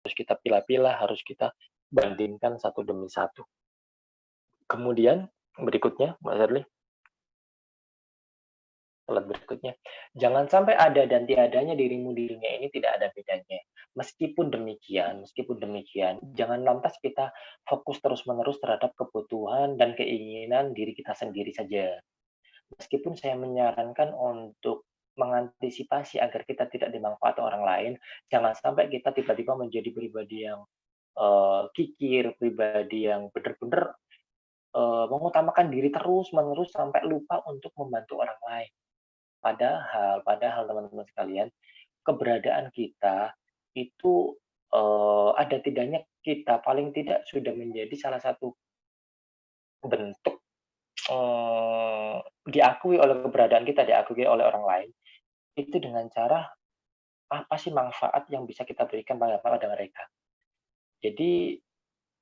harus kita pilah-pilah, harus kita bandingkan satu demi satu. Kemudian berikutnya, Mbak Sherly, slide berikutnya, jangan sampai ada dan tiadanya dirimu di dunia ini tidak ada bedanya. Meskipun demikian, jangan lantas kita fokus terus-menerus terhadap kebutuhan dan keinginan diri kita sendiri saja. Meskipun saya menyarankan untuk mengantisipasi agar kita tidak dimanfaatkan orang lain, jangan sampai kita tiba-tiba menjadi pribadi yang kikir, pribadi yang benar-benar mengutamakan diri terus-menerus sampai lupa untuk membantu orang lain. Padahal teman-teman sekalian, keberadaan kita itu ada tidaknya kita paling tidak sudah menjadi salah satu bentuk diakui oleh keberadaan kita, diakui oleh orang lain, itu dengan cara apa sih manfaat yang bisa kita berikan pada mereka. Jadi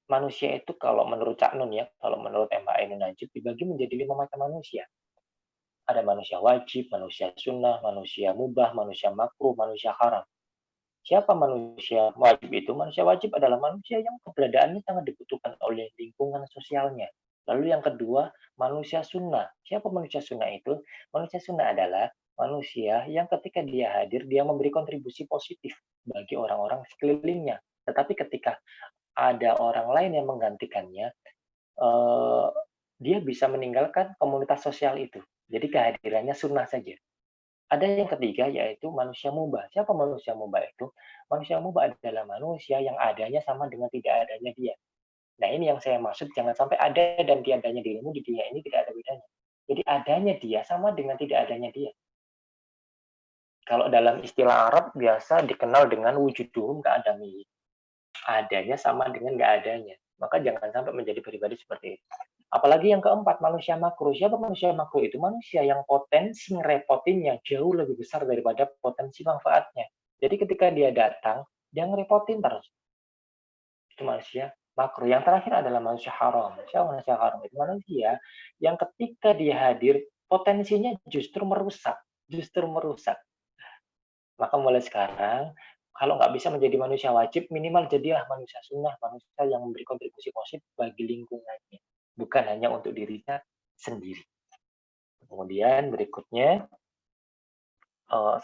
manusia itu kalau menurut Cak Nun ya, kalau menurut Mbak Ainun Najib dibagi menjadi 5 macam manusia. Ada manusia wajib, manusia sunnah, manusia mubah, manusia makruh, manusia haram. Siapa manusia wajib itu? Manusia wajib adalah manusia yang keberadaannya sangat dibutuhkan oleh lingkungan sosialnya. Lalu yang kedua, manusia sunnah. Siapa manusia sunnah itu? Manusia sunnah adalah manusia yang ketika dia hadir, dia memberi kontribusi positif bagi orang-orang sekelilingnya. Tetapi ketika ada orang lain yang menggantikannya, eh, dia bisa meninggalkan komunitas sosial itu. Jadi kehadirannya sunnah saja. Ada yang ketiga yaitu manusia mubah. Siapa manusia mubah itu? Manusia mubah adalah manusia yang adanya sama dengan tidak adanya dia. Nah ini yang saya maksud, jangan sampai ada dan tiadanya dirimu di dunia ini tidak ada bedanya. Jadi adanya dia sama dengan tidak adanya dia. Kalau dalam istilah Arab biasa dikenal dengan wujuduhum ka'adami. Adanya sama dengan nggak adanya. Maka jangan sampai menjadi pribadi seperti itu. Apalagi yang keempat, manusia makro. Siapa manusia makro itu? Manusia yang potensi ngerepotinnya jauh lebih besar daripada potensi manfaatnya. Jadi ketika dia datang, dia ngerepotin terus. Itu manusia makro. Yang terakhir adalah manusia haram. Siapa manusia haram? Itu manusia yang ketika dia hadir, potensinya justru merusak. Justru merusak. Maka mulai sekarang, kalau nggak bisa menjadi manusia wajib, minimal jadilah manusia sunnah, manusia yang memberi kontribusi positif bagi lingkungannya, bukan hanya untuk dirinya sendiri. Kemudian berikutnya,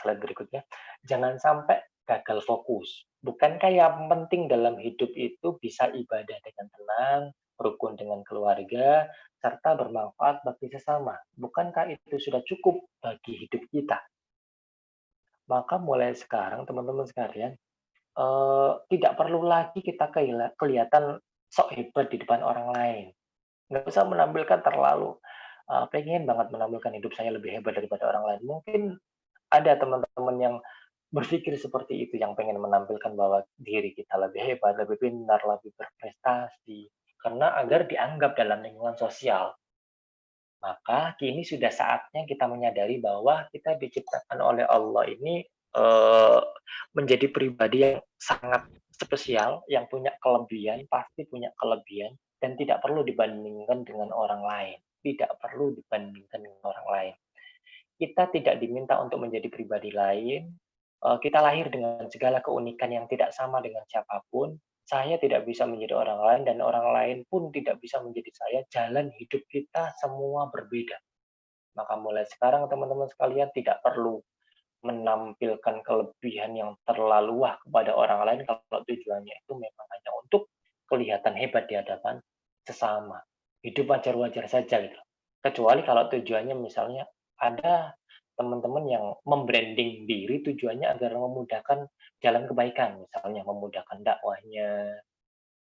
slide berikutnya, jangan sampai gagal fokus. Bukankah yang penting dalam hidup itu bisa ibadah dengan tenang, rukun dengan keluarga, serta bermanfaat bagi sesama? Bukankah itu sudah cukup bagi hidup kita? Maka mulai sekarang teman-teman sekalian, tidak perlu lagi kita kelihatan sok hebat di depan orang lain. Nggak usah menampilkan terlalu, pengen banget menampilkan hidup saya lebih hebat daripada orang lain. Mungkin ada teman-teman yang berpikir seperti itu, yang pengen menampilkan bahwa diri kita lebih hebat, lebih pintar, lebih berprestasi, karena agar dianggap dalam lingkungan sosial. Maka kini sudah saatnya kita menyadari bahwa kita diciptakan oleh Allah ini menjadi pribadi yang sangat spesial, yang punya kelebihan, pasti punya kelebihan, dan tidak perlu dibandingkan dengan orang lain. Tidak perlu dibandingkan dengan orang lain. Kita tidak diminta untuk menjadi pribadi lain. Kita lahir dengan segala keunikan yang tidak sama dengan siapapun. Saya tidak bisa menjadi orang lain dan orang lain pun tidak bisa menjadi saya. Jalan hidup kita semua berbeda. Maka mulai sekarang teman-teman sekalian tidak perlu menampilkan kelebihan yang terlalu wah kepada orang lain kalau tujuannya itu memang hanya untuk kelihatan hebat di hadapan sesama. Hidup wajar-wajar saja gitu. Kecuali kalau tujuannya misalnya ada teman-teman yang membranding diri tujuannya agar memudahkan jalan kebaikan, misalnya memudahkan dakwahnya,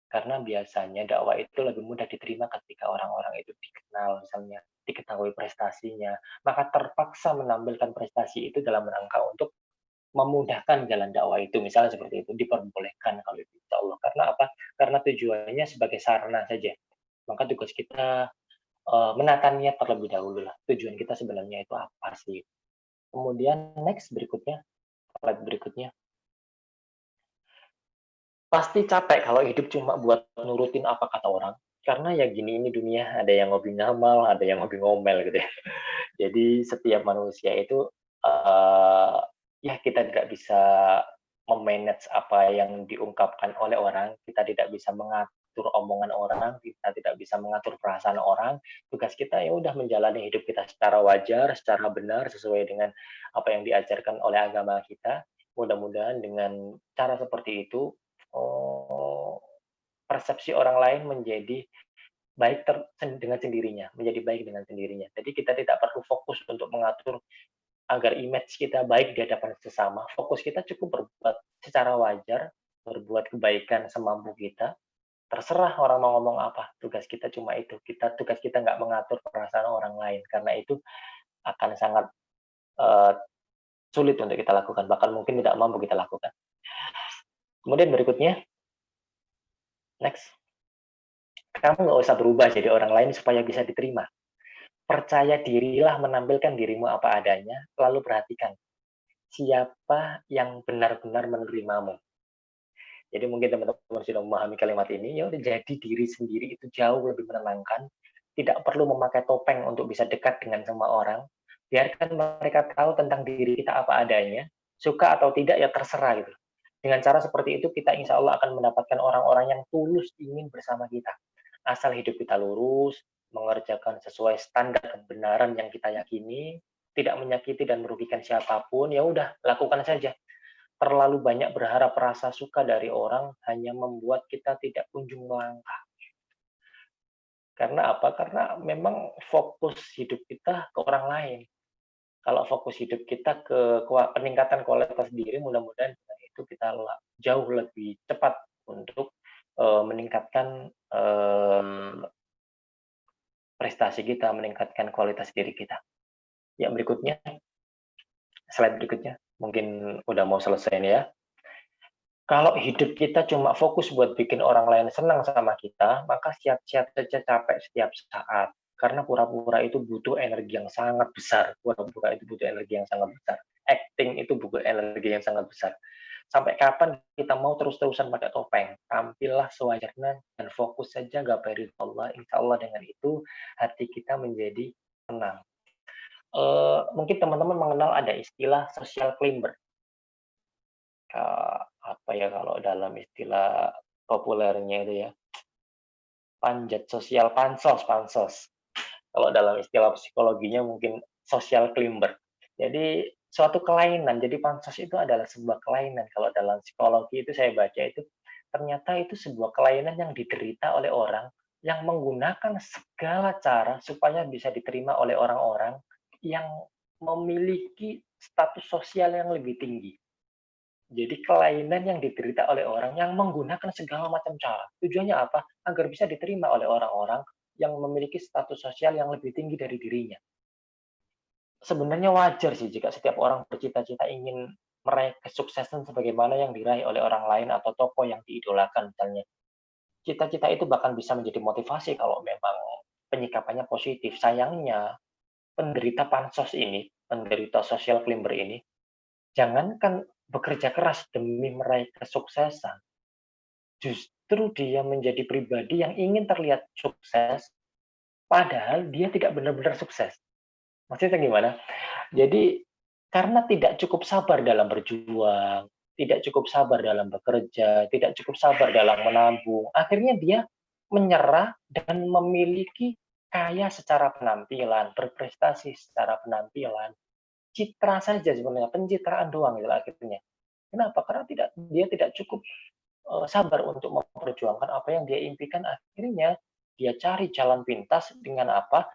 karena biasanya dakwah itu lebih mudah diterima ketika orang-orang itu dikenal, misalnya diketahui prestasinya, maka terpaksa menampilkan prestasi itu dalam rangka untuk memudahkan jalan dakwah itu, misalnya seperti itu, diperbolehkan kalau itu insya Allah. Karena apa? Karena tujuannya sebagai sarana saja. Maka tugas kita menata niat terlebih dahulu lah. Tujuan kita sebenarnya itu apa sih? Kemudian next berikutnya, slide berikutnya. Pasti capek kalau hidup cuma buat nurutin apa kata orang. Karena ya gini ini dunia, ada yang hobi ngamal, ada yang hobi ngomel gitu ya. Jadi setiap manusia itu, ya kita tidak bisa memanage apa yang diungkapkan oleh orang, kita tidak bisa mengatur omongan orang, kita tidak bisa mengatur perasaan orang. Tugas kita ya udah menjalani hidup kita secara wajar, secara benar, sesuai dengan apa yang diajarkan oleh agama kita. Mudah-mudahan dengan cara seperti itu, oh, persepsi orang lain menjadi baik dengan sendirinya, menjadi baik dengan sendirinya. Jadi kita tidak perlu fokus untuk mengatur agar image kita baik di hadapan sesama, fokus kita cukup berbuat secara wajar, berbuat kebaikan semampu kita, terserah orang mau ngomong apa, tugas kita cuma itu, tugas kita nggak mengatur perasaan orang lain, karena itu akan sangat, eee, sulit untuk kita lakukan, bahkan mungkin tidak mampu kita lakukan. Kemudian berikutnya, next, kamu nggak usah berubah jadi orang lain supaya bisa diterima. Percaya dirilah menampilkan dirimu apa adanya, lalu perhatikan siapa yang benar-benar menerimamu. Jadi mungkin teman-teman sudah memahami kalimat ini, ya udah jadi diri sendiri itu jauh lebih menenangkan. Tidak perlu memakai topeng untuk bisa dekat dengan semua orang. Biarkan mereka tahu tentang diri kita apa adanya. Suka atau tidak ya terserah gitu. Dengan cara seperti itu kita insya Allah akan mendapatkan orang-orang yang tulus ingin bersama kita. Asal hidup kita lurus, mengerjakan sesuai standar kebenaran yang kita yakini, tidak menyakiti dan merugikan siapapun, ya udah lakukan saja. Terlalu banyak berharap rasa suka dari orang hanya membuat kita tidak kunjung melangkah. Karena apa? Karena memang fokus hidup kita ke orang lain. Kalau fokus hidup kita ke peningkatan kualitas diri, mudah-mudahan dengan itu kita jauh lebih cepat untuk meningkatkan prestasi kita, meningkatkan kualitas diri kita. Ya berikutnya, slide berikutnya. Mungkin udah mau selesai nih ya. Kalau hidup kita cuma fokus buat bikin orang lain senang sama kita, maka siap-siap saja capek setiap saat. Karena pura-pura itu butuh energi yang sangat besar. Pura-pura itu butuh energi yang sangat besar. Acting itu butuh energi yang sangat besar. Sampai kapan kita mau terus-terusan pakai topeng? Tampillah sewajarnya dan fokus saja gabari Allah. Insya Allah dengan itu hati kita menjadi tenang. Mungkin teman-teman mengenal ada istilah social climber. Apa ya kalau dalam istilah populernya itu ya, panjat sosial, pansos. Kalau dalam istilah psikologinya mungkin social climber. Jadi suatu kelainan, jadi pansos itu adalah sebuah kelainan. Kalau dalam psikologi itu saya baca itu, ternyata itu sebuah kelainan yang diderita oleh orang yang menggunakan segala cara supaya bisa diterima oleh orang-orang yang memiliki status sosial yang lebih tinggi. Jadi kelainan yang diderita oleh orang yang menggunakan segala macam cara. Tujuannya apa? Agar bisa diterima oleh orang-orang yang memiliki status sosial yang lebih tinggi dari dirinya. Sebenarnya wajar sih jika setiap orang bercita-cita ingin meraih kesuksesan sebagaimana yang diraih oleh orang lain atau tokoh yang diidolakan misalnya. Cita-cita itu bahkan bisa menjadi motivasi kalau memang penyikapannya positif. Sayangnya, penderita pansos ini, penderita social climber ini, jangankan bekerja keras demi meraih kesuksesan, justru dia menjadi pribadi yang ingin terlihat sukses, padahal dia tidak benar-benar sukses. Maksudnya gimana? Jadi, karena tidak cukup sabar dalam berjuang, tidak cukup sabar dalam bekerja, tidak cukup sabar dalam menabung, akhirnya dia menyerah dan memiliki kaya secara penampilan, berprestasi secara penampilan, citra saja sebenarnya, pencitraan doang gitu akhirnya. Kenapa? Karena dia tidak cukup sabar untuk memperjuangkan apa yang dia impikan, akhirnya dia cari jalan pintas dengan apa,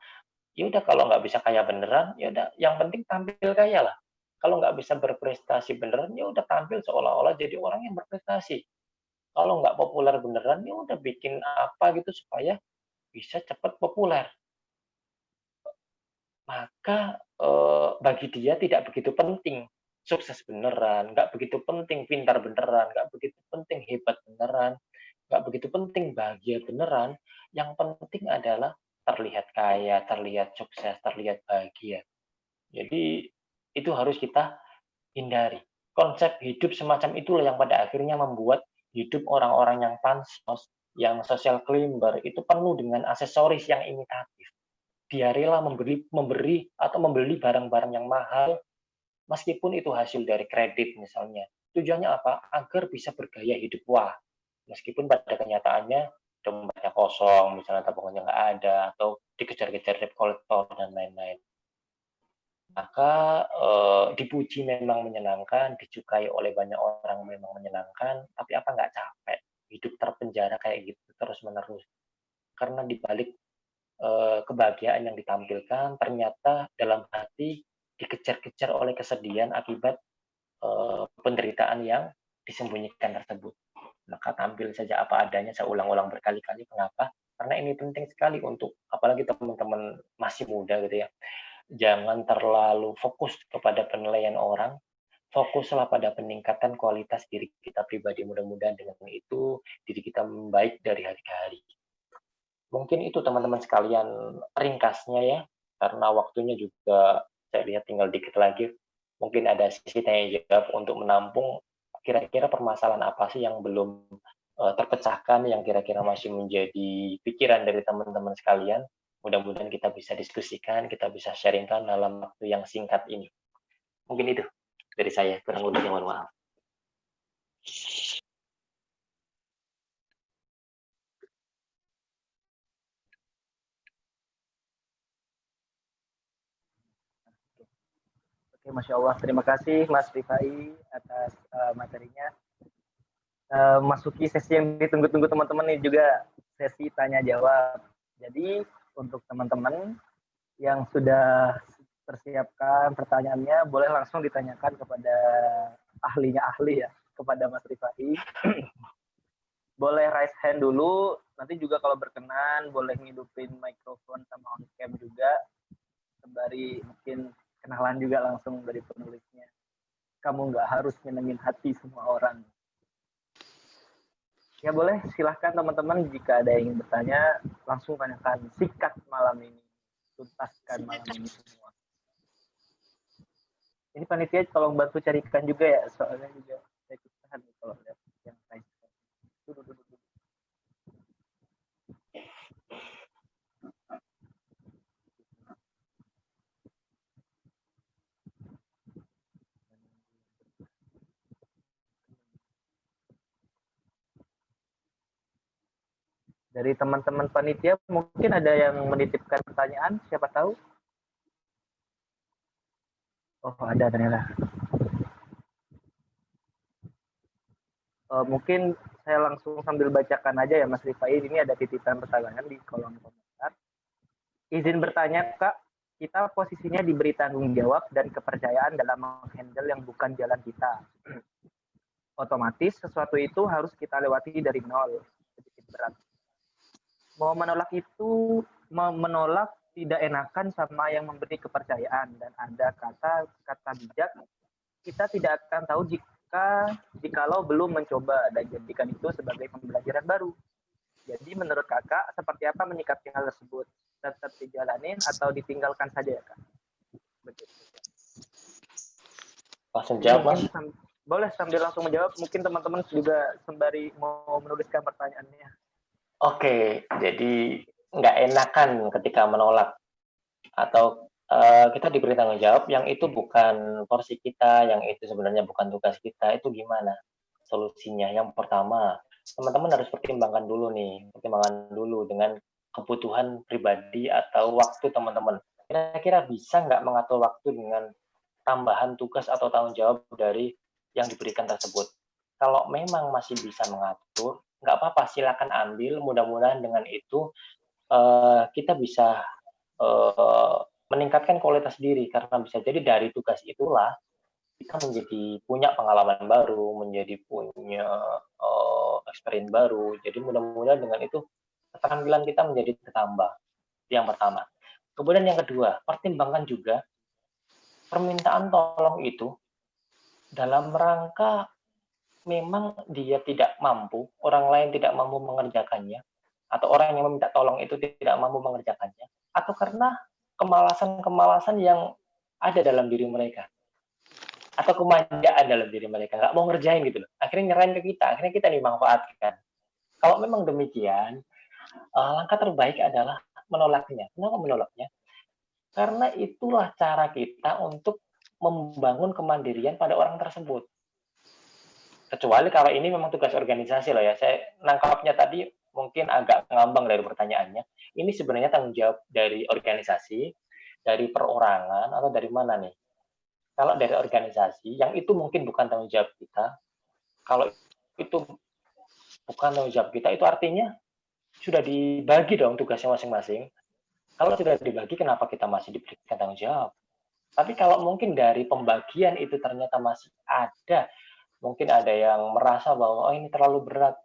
ya udah kalau nggak bisa kaya beneran, ya udah yang penting tampil kaya lah. Kalau nggak bisa berprestasi beneran, ya udah tampil seolah-olah jadi orang yang berprestasi. Kalau nggak populer beneran, ya udah bikin apa gitu supaya bisa cepat populer. Maka, bagi dia tidak begitu penting sukses beneran, nggak begitu penting pintar beneran, nggak begitu penting hebat beneran, nggak begitu penting bahagia beneran, yang penting adalah terlihat kaya, terlihat sukses, terlihat bahagia. Jadi itu harus kita hindari. Konsep hidup semacam itulah yang pada akhirnya membuat hidup orang-orang yang pansos, yang social climber itu penuh dengan aksesoris yang imitatif. Dia rela memberi atau membeli barang-barang yang mahal meskipun itu hasil dari kredit misalnya. Tujuannya apa? Agar bisa bergaya hidup wah, meskipun pada kenyataannya dompetnya kosong, misalnya tabungannya nggak ada, atau dikejar-kejar debt collector dan lain-lain. Maka dipuji memang menyenangkan, disukai oleh banyak orang memang menyenangkan, tapi apa nggak capek hidup terpenjara kayak gitu terus-menerus? Karena di balik kebahagiaan yang ditampilkan, ternyata dalam hati dikejar-kejar oleh kesedihan akibat penderitaan yang disembunyikan tersebut. Maka tampil saja apa adanya, saya ulang-ulang berkali-kali. Kenapa? Karena ini penting sekali untuk apalagi teman-teman masih muda gitu ya. Jangan terlalu fokus kepada penilaian orang, fokuslah pada peningkatan kualitas diri kita pribadi. Mudah-mudahan dengan itu diri kita membaik dari hari ke hari. Mungkin itu teman-teman sekalian ringkasnya ya, karena waktunya juga saya lihat tinggal dikit lagi. Mungkin ada sesi tanya jawab untuk menampung kira-kira permasalahan apa sih yang belum terpecahkan, yang kira-kira masih menjadi pikiran dari teman-teman sekalian. Mudah-mudahan kita bisa diskusikan, kita bisa sharingkan dalam waktu yang singkat ini. Mungkin itu dari saya, kurang lebihnya mohon maaf. Oke, Masya Allah. Terima kasih Mas Rifai atas materinya. Masuki sesi yang ditunggu-tunggu teman-teman nih juga, sesi tanya jawab. Jadi untuk teman-teman yang sudah persiapkan pertanyaannya, boleh langsung ditanyakan kepada ahlinya ahli ya, kepada Mas Rifai. Boleh raise hand dulu, nanti juga kalau berkenan boleh ngidupin mikrofon sama on cam juga, sembari mungkin kenalan juga langsung dari penulisnya. Kamu nggak harus nyenengin hati semua orang. Ya boleh, silahkan teman-teman jika ada yang ingin bertanya, langsung tanyakan, sikat malam ini, tuntaskan malam ini semua. Ini panitia tolong bantu carikan juga ya, soalnya juga saya kesusahan kalau lihat yang lain. Duduk. Dari teman-teman panitia mungkin ada yang menitipkan pertanyaan, siapa tahu? Oh ada ternyata. Mungkin saya langsung sambil bacakan aja ya Mas Rifai. Ini ada titipan pertanyaan di kolom komentar. Izin bertanya Kak, kita posisinya diberi tanggung jawab dan kepercayaan dalam menghandle yang bukan jalan kita. Otomatis sesuatu itu harus kita lewati dari nol, sedikit berat. Mau menolak itu, menolak tidak enakan sama yang memberi kepercayaan, dan ada kata bijak, kita tidak akan tahu jikalau belum mencoba dan jadikan itu sebagai pembelajaran baru. Jadi menurut kakak seperti apa menyikapi hal tersebut? Tetap dijalanin atau ditinggalkan saja ya kak? Begitu. Langsung jawab Mas. Boleh sambil langsung menjawab, mungkin teman-teman juga sembari mau menuliskan pertanyaannya. Oke, jadi nggak enakan ketika menolak atau kita diberi tanggung jawab yang itu bukan porsi kita, yang itu sebenarnya bukan tugas kita, itu gimana solusinya? Yang pertama, teman-teman harus pertimbangkan dulu dengan kebutuhan pribadi atau waktu teman-teman. Kira-kira bisa nggak mengatur waktu dengan tambahan tugas atau tanggung jawab dari yang diberikan tersebut. Kalau memang masih bisa mengatur, nggak apa-apa, silakan ambil. Mudah-mudahan dengan itu kita bisa meningkatkan kualitas diri, karena bisa jadi dari tugas itulah kita menjadi punya pengalaman baru, menjadi punya experience baru. Jadi mudah-mudahan dengan itu keterampilan kita menjadi bertambah. Yang pertama. Kemudian yang kedua, pertimbangkan juga permintaan tolong itu dalam rangka memang dia tidak mampu, orang lain tidak mampu mengerjakannya, atau orang yang meminta tolong itu tidak mampu mengerjakannya, atau karena kemalasan-kemalasan yang ada dalam diri mereka, atau kemanjaan dalam diri mereka, nggak mau ngerjain gitu loh. Akhirnya nyerahin ke kita, akhirnya kita dimanfaatkan. Kalau memang demikian, langkah terbaik adalah menolaknya. Kenapa menolaknya? Karena itulah cara kita untuk membangun kemandirian pada orang tersebut. Kecuali kalau ini memang tugas organisasi loh ya. Saya nangkapnya tadi mungkin agak ngambang dari pertanyaannya. Ini sebenarnya tanggung jawab dari organisasi, dari perorangan, atau dari mana nih? Kalau dari organisasi, yang itu mungkin bukan tanggung jawab kita. Kalau itu bukan tanggung jawab kita, itu artinya sudah dibagi dong tugasnya masing-masing. Kalau sudah dibagi, kenapa kita masih diberikan tanggung jawab? Tapi kalau mungkin dari pembagian itu ternyata masih ada, mungkin ada yang merasa bahwa oh ini terlalu berat,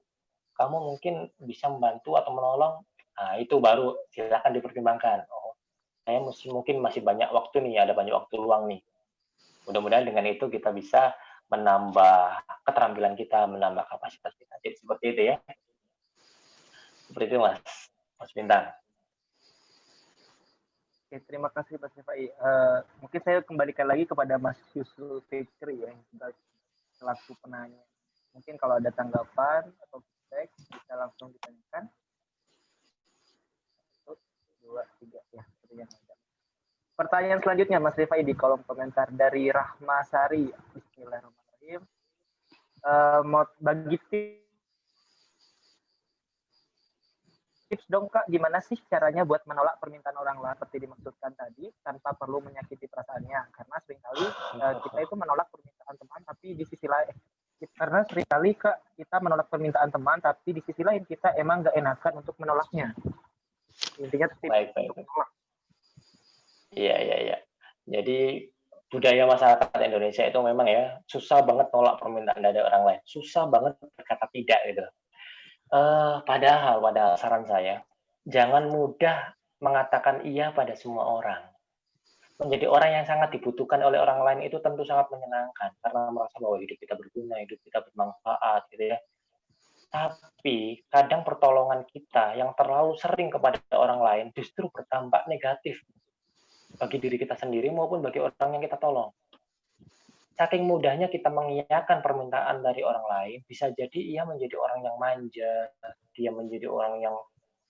kamu mungkin bisa membantu atau menolong, nah itu baru silakan dipertimbangkan. Oh, saya mungkin masih banyak waktu nih, ada banyak waktu luang nih. Mudah-mudahan dengan itu kita bisa menambah keterampilan kita, menambah kapasitas kita. Jadi seperti itu ya. Seperti itu Mas, Mas Bintang. Oke, terima kasih Mas Rifai. Mungkin saya kembalikan lagi kepada Mas Yusuf Fikri ya, yang selaku penanya. Mungkin kalau ada tanggapan atau feedback bisa langsung ditanyakan. 1, 2, 3 ya, seperti yang ada. Pertanyaan selanjutnya Mas Rifai di kolom komentar dari Rahma Sari. Bismillahirrahmanirrahim. Bagi tips dong Kak, gimana sih caranya buat menolak permintaan orang lain seperti dimaksudkan tadi tanpa perlu menyakiti perasaannya? Karena seringkali kita itu menolak permintaan teman, tapi di sisi lain karena seringkali Kak kita menolak permintaan teman, tapi di sisi lain kita emang nggak enakan untuk menolaknya. Intinya tips Baik, baik. untuk menolak. Iya, iya, iya. Jadi budaya masyarakat Indonesia itu memang ya susah banget nolak permintaan dari orang lain, susah banget berkata tidak gitu. Padahal saran saya, jangan mudah mengatakan iya pada semua orang. Menjadi orang yang sangat dibutuhkan oleh orang lain itu tentu sangat menyenangkan karena merasa bahwa hidup kita berguna, hidup kita bermanfaat gitu ya. Tapi kadang pertolongan kita yang terlalu sering kepada orang lain justru berdampak negatif bagi diri kita sendiri maupun bagi orang yang kita tolong. Saking mudahnya kita mengiyakan permintaan dari orang lain, bisa jadi ia menjadi orang yang manja, dia menjadi orang yang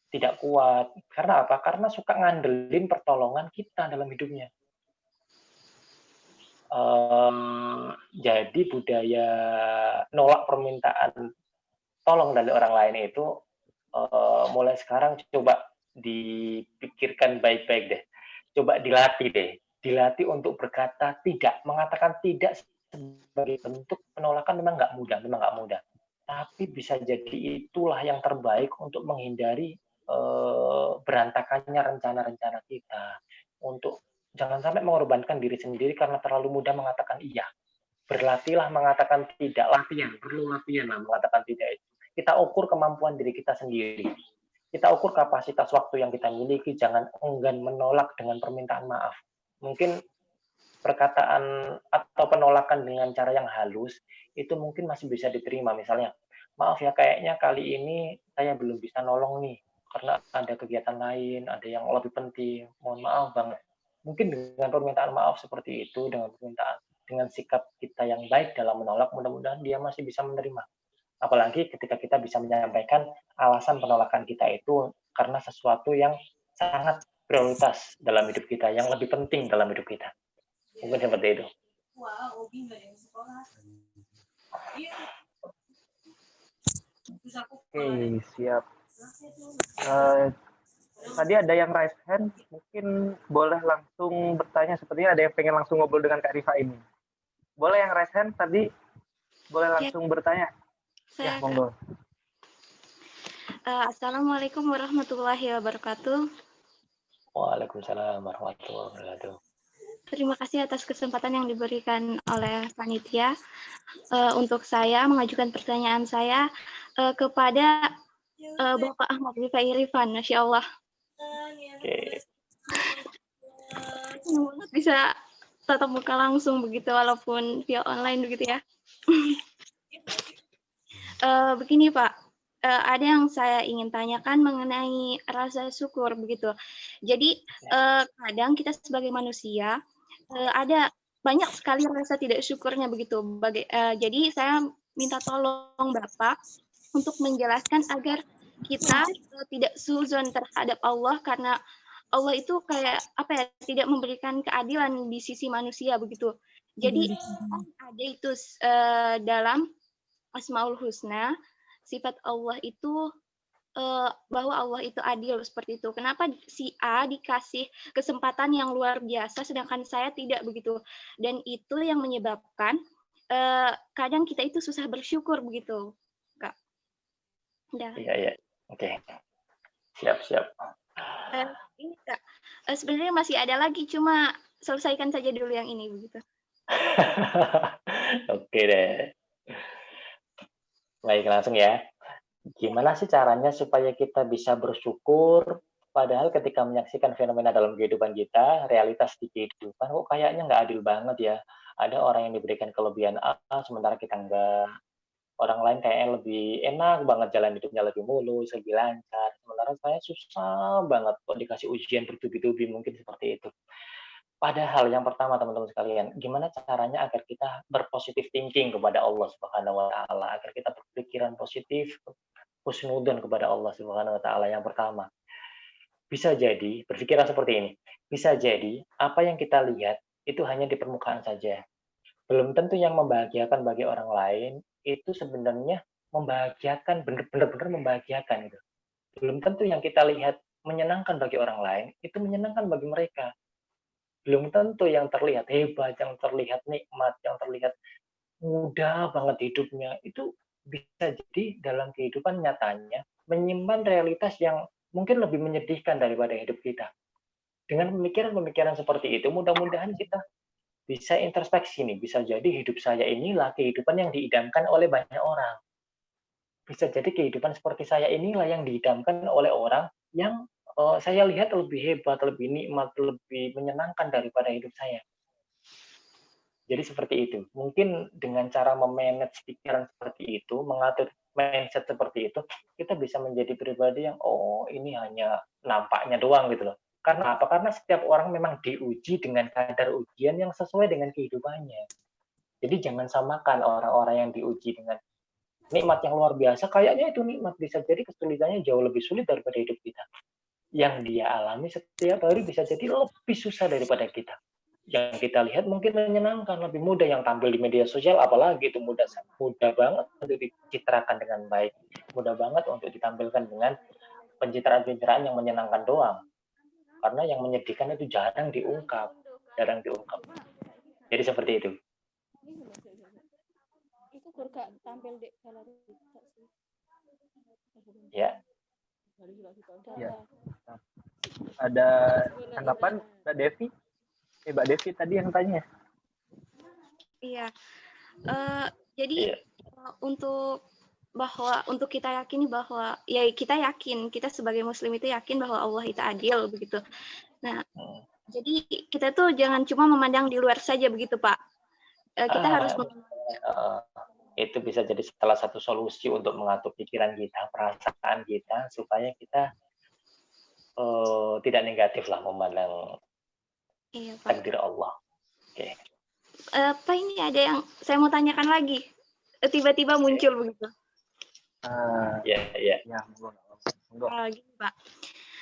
tidak kuat. Karena apa? Karena suka ngandelin pertolongan kita dalam hidupnya. Jadi budaya nolak permintaan tolong dari orang lain itu mulai sekarang coba dipikirkan baik-baik deh. Coba dilatih deh. Dilatih untuk berkata tidak, mengatakan tidak sebagai bentuk penolakan memang nggak mudah, memang nggak mudah. Tapi bisa jadi itulah yang terbaik untuk menghindari berantakannya rencana-rencana kita. Untuk jangan sampai mengorbankan diri sendiri karena terlalu mudah mengatakan iya. Berlatihlah mengatakan tidak, latihan, perlu latihan lah mengatakan tidak itu. Kita ukur kemampuan diri kita sendiri. Kita ukur kapasitas waktu yang kita miliki, jangan enggan menolak dengan permintaan maaf. Mungkin perkataan atau penolakan dengan cara yang halus, itu mungkin masih bisa diterima. Misalnya, maaf ya kayaknya kali ini saya belum bisa nolong nih, karena ada kegiatan lain, ada yang lebih penting, mohon maaf banget. Mungkin dengan permintaan maaf seperti itu, dengan sikap kita yang baik dalam menolak, mudah-mudahan dia masih bisa menerima. Apalagi ketika kita bisa menyampaikan alasan penolakan kita itu karena sesuatu yang sangat prioritas dalam hidup kita, yang lebih penting dalam hidup kita. Mungkin seperti itu. Oke, siap. Tadi ada yang raise hand, mungkin boleh langsung bertanya. Sepertinya ada yang pengen langsung ngobrol dengan Kak Rifa ini. Boleh yang raise hand tadi, boleh langsung bertanya. Ya, monggo. Assalamualaikum warahmatullahi wabarakatuh. Waalaikumsalam warahmatullahi wabarakatuh. Terima kasih atas kesempatan yang diberikan oleh panitia. Untuk saya mengajukan pertanyaan saya kepada Bapak Ahmad Rifai Irfan, Masya Allah. Oke. Bisa tatap muka langsung begitu, walaupun via online begitu ya. Begini Pak, ada yang saya ingin tanyakan mengenai rasa syukur begitu. Jadi kadang kita sebagai manusia ada banyak sekali rasa tidak syukurnya begitu. Jadi saya minta tolong Bapak untuk menjelaskan agar kita tidak suzon terhadap Allah, karena Allah itu kayak apa ya, tidak memberikan keadilan di sisi manusia begitu. Jadi ada itu dalam Asmaul Husna, sifat Allah itu bahwa Allah itu adil seperti itu. Kenapa si A dikasih kesempatan yang luar biasa, sedangkan saya tidak begitu? Dan itu yang menyebabkan kadang kita itu susah bersyukur begitu, Kak. Udah. Iya. Oke. Siap. Ini Kak, sebenarnya masih ada lagi, cuma selesaikan saja dulu yang ini begitu. Oke deh. Baik, langsung ya. Gimana sih caranya supaya kita bisa bersyukur, padahal ketika menyaksikan fenomena dalam kehidupan kita, realitas di kehidupan kok kayaknya nggak adil banget ya. Ada orang yang diberikan kelebihan A, sementara kita enggak. Orang lain kayaknya lebih enak banget jalan hidupnya lebih mulus, lebih lancar, sementara saya susah banget kok dikasih ujian bertubi-tubi, mungkin seperti itu. Padahal yang pertama teman-teman sekalian, gimana caranya agar kita berpositif thinking kepada Allah Subhanahu wa taala, agar kita berpikiran positif, husnudzon kepada Allah Subhanahu wa taala yang pertama. Bisa jadi, berpikiran seperti ini, bisa jadi apa yang kita lihat itu hanya di permukaan saja. Belum tentu yang membahagiakan bagi orang lain itu sebenarnya membahagiakan, benar-benar membahagiakan gitu. Belum tentu yang kita lihat menyenangkan bagi orang lain itu menyenangkan bagi mereka. Belum tentu yang terlihat hebat, yang terlihat nikmat, yang terlihat mudah banget hidupnya, itu bisa jadi dalam kehidupan nyatanya menyimpan realitas yang mungkin lebih menyedihkan daripada hidup kita. Dengan pemikiran-pemikiran seperti itu, mudah-mudahan kita bisa introspeksi nih, bisa jadi hidup saya inilah kehidupan yang diidamkan oleh banyak orang. Bisa jadi kehidupan seperti saya inilah yang diidamkan oleh orang yang saya lihat lebih hebat, lebih nikmat, lebih menyenangkan daripada hidup saya. Jadi seperti itu. Mungkin dengan cara memanage pikiran seperti itu, mengatur mindset seperti itu, kita bisa menjadi pribadi yang, oh ini hanya nampaknya doang gitu loh. Karena apa? Karena setiap orang memang diuji dengan kadar ujian yang sesuai dengan kehidupannya. Jadi jangan samakan orang-orang yang diuji dengan nikmat yang luar biasa, kayaknya itu nikmat, bisa jadi kesulitannya jauh lebih sulit daripada hidup kita. Yang dia alami setiap hari bisa jadi lebih susah daripada kita. Yang kita lihat mungkin menyenangkan, lebih mudah, yang tampil di media sosial apalagi itu mudah banget untuk dicitrakan dengan baik, mudah banget untuk ditampilkan dengan pencitraan-pencitraan yang menyenangkan doang. Karena yang menyedihkan itu jarang diungkap. Jadi seperti itu. Ya. Ya. Ada tanggapan Mbak Devi? Mbak Devi tadi yang tanya. Iya. Jadi untuk kita yakini bahwa ya kita yakin, kita sebagai muslim itu yakin bahwa Allah itu adil begitu. Nah, jadi kita tuh jangan cuma memandang di luar saja begitu, Pak. Kita harus itu bisa jadi salah satu solusi untuk mengatur pikiran kita, perasaan kita, supaya kita tidak negatif lah memandang takdir Allah. Oke. Pak, ini ada yang saya mau tanyakan lagi. Tiba-tiba muncul begitu. Iya. Ya, monggo. Gini, Pak.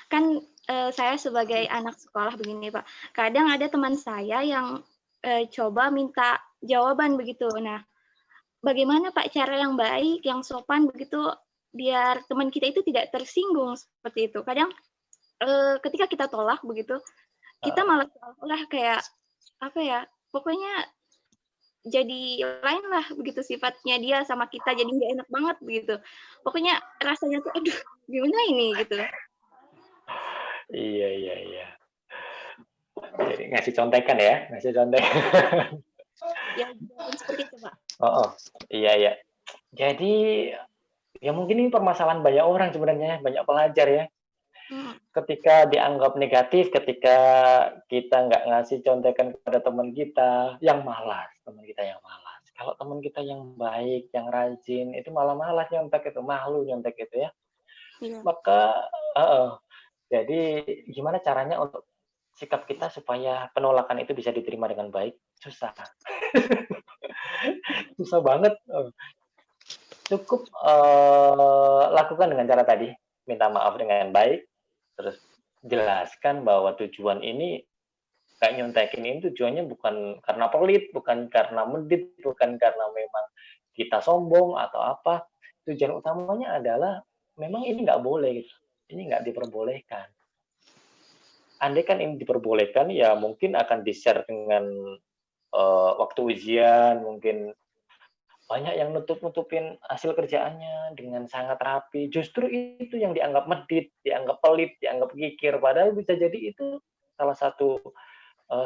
Kan saya sebagai anak sekolah begini, Pak. Kadang ada teman saya yang coba minta jawaban begitu. Nah, bagaimana Pak cara yang baik, yang sopan begitu, biar teman kita itu tidak tersinggung seperti itu. Kadang ketika kita tolak begitu, kita malah kayak apa ya, pokoknya jadi lain lah begitu sifatnya dia sama kita, jadi nggak enak banget begitu. Pokoknya rasanya tuh, aduh gimana ini gitu. Iya. Jadi ngasih contekan ya, Ya, seperti itu, Pak. Iya. Jadi ya mungkin ini permasalahan banyak orang sebenarnya, banyak pelajar ya. Ketika dianggap negatif, ketika kita nggak ngasih contekan kepada teman kita yang malas. Kalau teman kita yang baik, yang rajin, itu malah malas nyontek itu, malu nyontek itu ya. Maka jadi gimana caranya untuk sikap kita supaya penolakan itu bisa diterima dengan baik? Susah. Susah banget. Cukup lakukan dengan cara tadi, minta maaf dengan baik, terus jelaskan bahwa tujuan ini kayak nyontekin ini tujuannya bukan karena pelit, bukan karena medit, bukan karena memang kita sombong atau apa. Tujuan utamanya adalah memang ini nggak boleh gitu. Ini nggak diperbolehkan. Andai kan ini diperbolehkan, ya mungkin akan di-share dengan waktu ujian, mungkin banyak yang nutup-nutupin hasil kerjaannya dengan sangat rapi. Justru itu yang dianggap medit, dianggap pelit, dianggap kikir. Padahal bisa jadi itu salah satu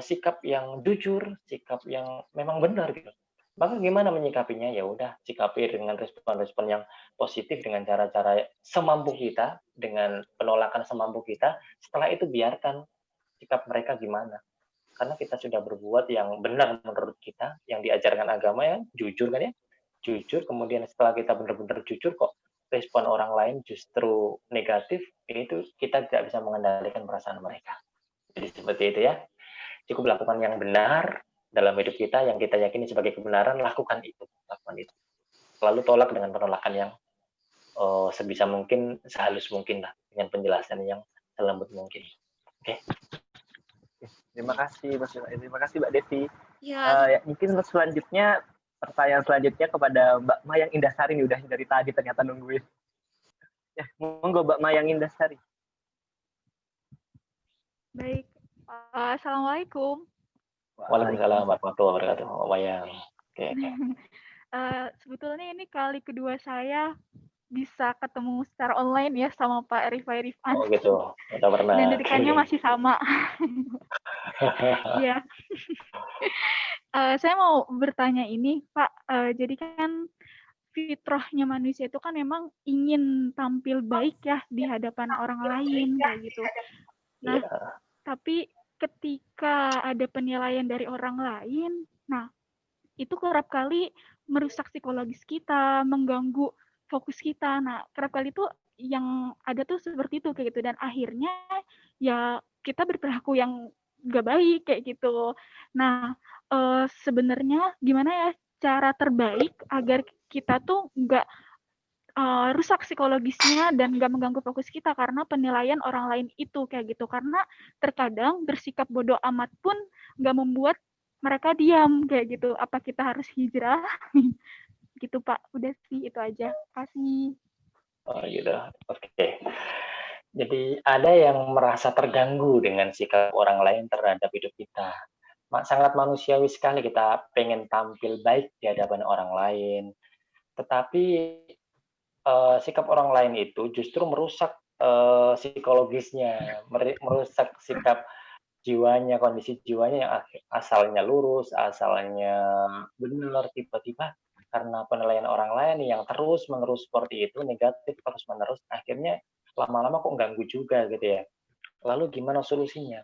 sikap yang jujur, sikap yang memang benar gitu. Maka gimana menyikapinya? Ya udah, sikapi dengan respon-respon yang positif dengan cara-cara semampu kita, dengan penolakan semampu kita. Setelah itu biarkan sikap mereka gimana. Karena kita sudah berbuat yang benar menurut kita, yang diajarkan agama ya, jujur kan ya. Jujur, kemudian setelah kita benar-benar jujur kok respon orang lain justru negatif, itu kita tidak bisa mengendalikan perasaan mereka. Jadi seperti itu ya. Cukup lakukan yang benar dalam hidup kita, yang kita yakini sebagai kebenaran, lakukan itu. Lakukan itu. Lalu tolak dengan penolakan yang sebisa mungkin, sehalus mungkin lah, dengan penjelasan yang selembut mungkin. Oke. Terima kasih Mbak Devi. Ya, Mungkin selanjutnya pertanyaan selanjutnya kepada Mbak Mayang Indasari nih, udah dari tadi ternyata nungguin. Ya, monggo Mbak Mayang Indasari. Baik. Assalamualaikum. Waalaikumsalam warahmatullahi wabarakatuh. Wayang. Oke. Sebetulnya ini kali kedua saya bisa ketemu secara online ya sama Pak Rifai Rifan. Oh gitu, udah pernah. Dan detiknya masih sama. Iya. Saya mau bertanya ini, Pak. Jadi kan fitrahnya manusia itu kan memang ingin tampil baik ya di hadapan orang lain kayak gitu. Nah, tapi ketika ada penilaian dari orang lain, nah itu kerap kali merusak psikologis kita, mengganggu fokus kita. Nah, kerap kali itu yang ada tuh seperti itu kayak gitu, dan akhirnya ya kita berperilaku yang gak baik kayak gitu. Nah, sebenarnya gimana ya cara terbaik agar kita tuh nggak rusak psikologisnya dan nggak mengganggu fokus kita karena penilaian orang lain itu kayak gitu. Karena terkadang bersikap bodoh amat pun nggak membuat mereka diam kayak gitu. Apa kita harus hijrah? Gitu Pak. Udah sih itu aja. Kasih. Oh gitu. Oke. Jadi ada yang merasa terganggu dengan sikap orang lain terhadap hidup kita. Sangat manusiawi sekali kita pengen tampil baik di hadapan orang lain. Tetapi sikap orang lain itu justru merusak psikologisnya, merusak sikap jiwanya, kondisi jiwanya yang asalnya lurus, asalnya benar, tiba-tiba karena penilaian orang lain yang terus-menerus seperti itu, negatif terus-menerus, akhirnya lama-lama kok ganggu juga gitu ya. Lalu gimana solusinya?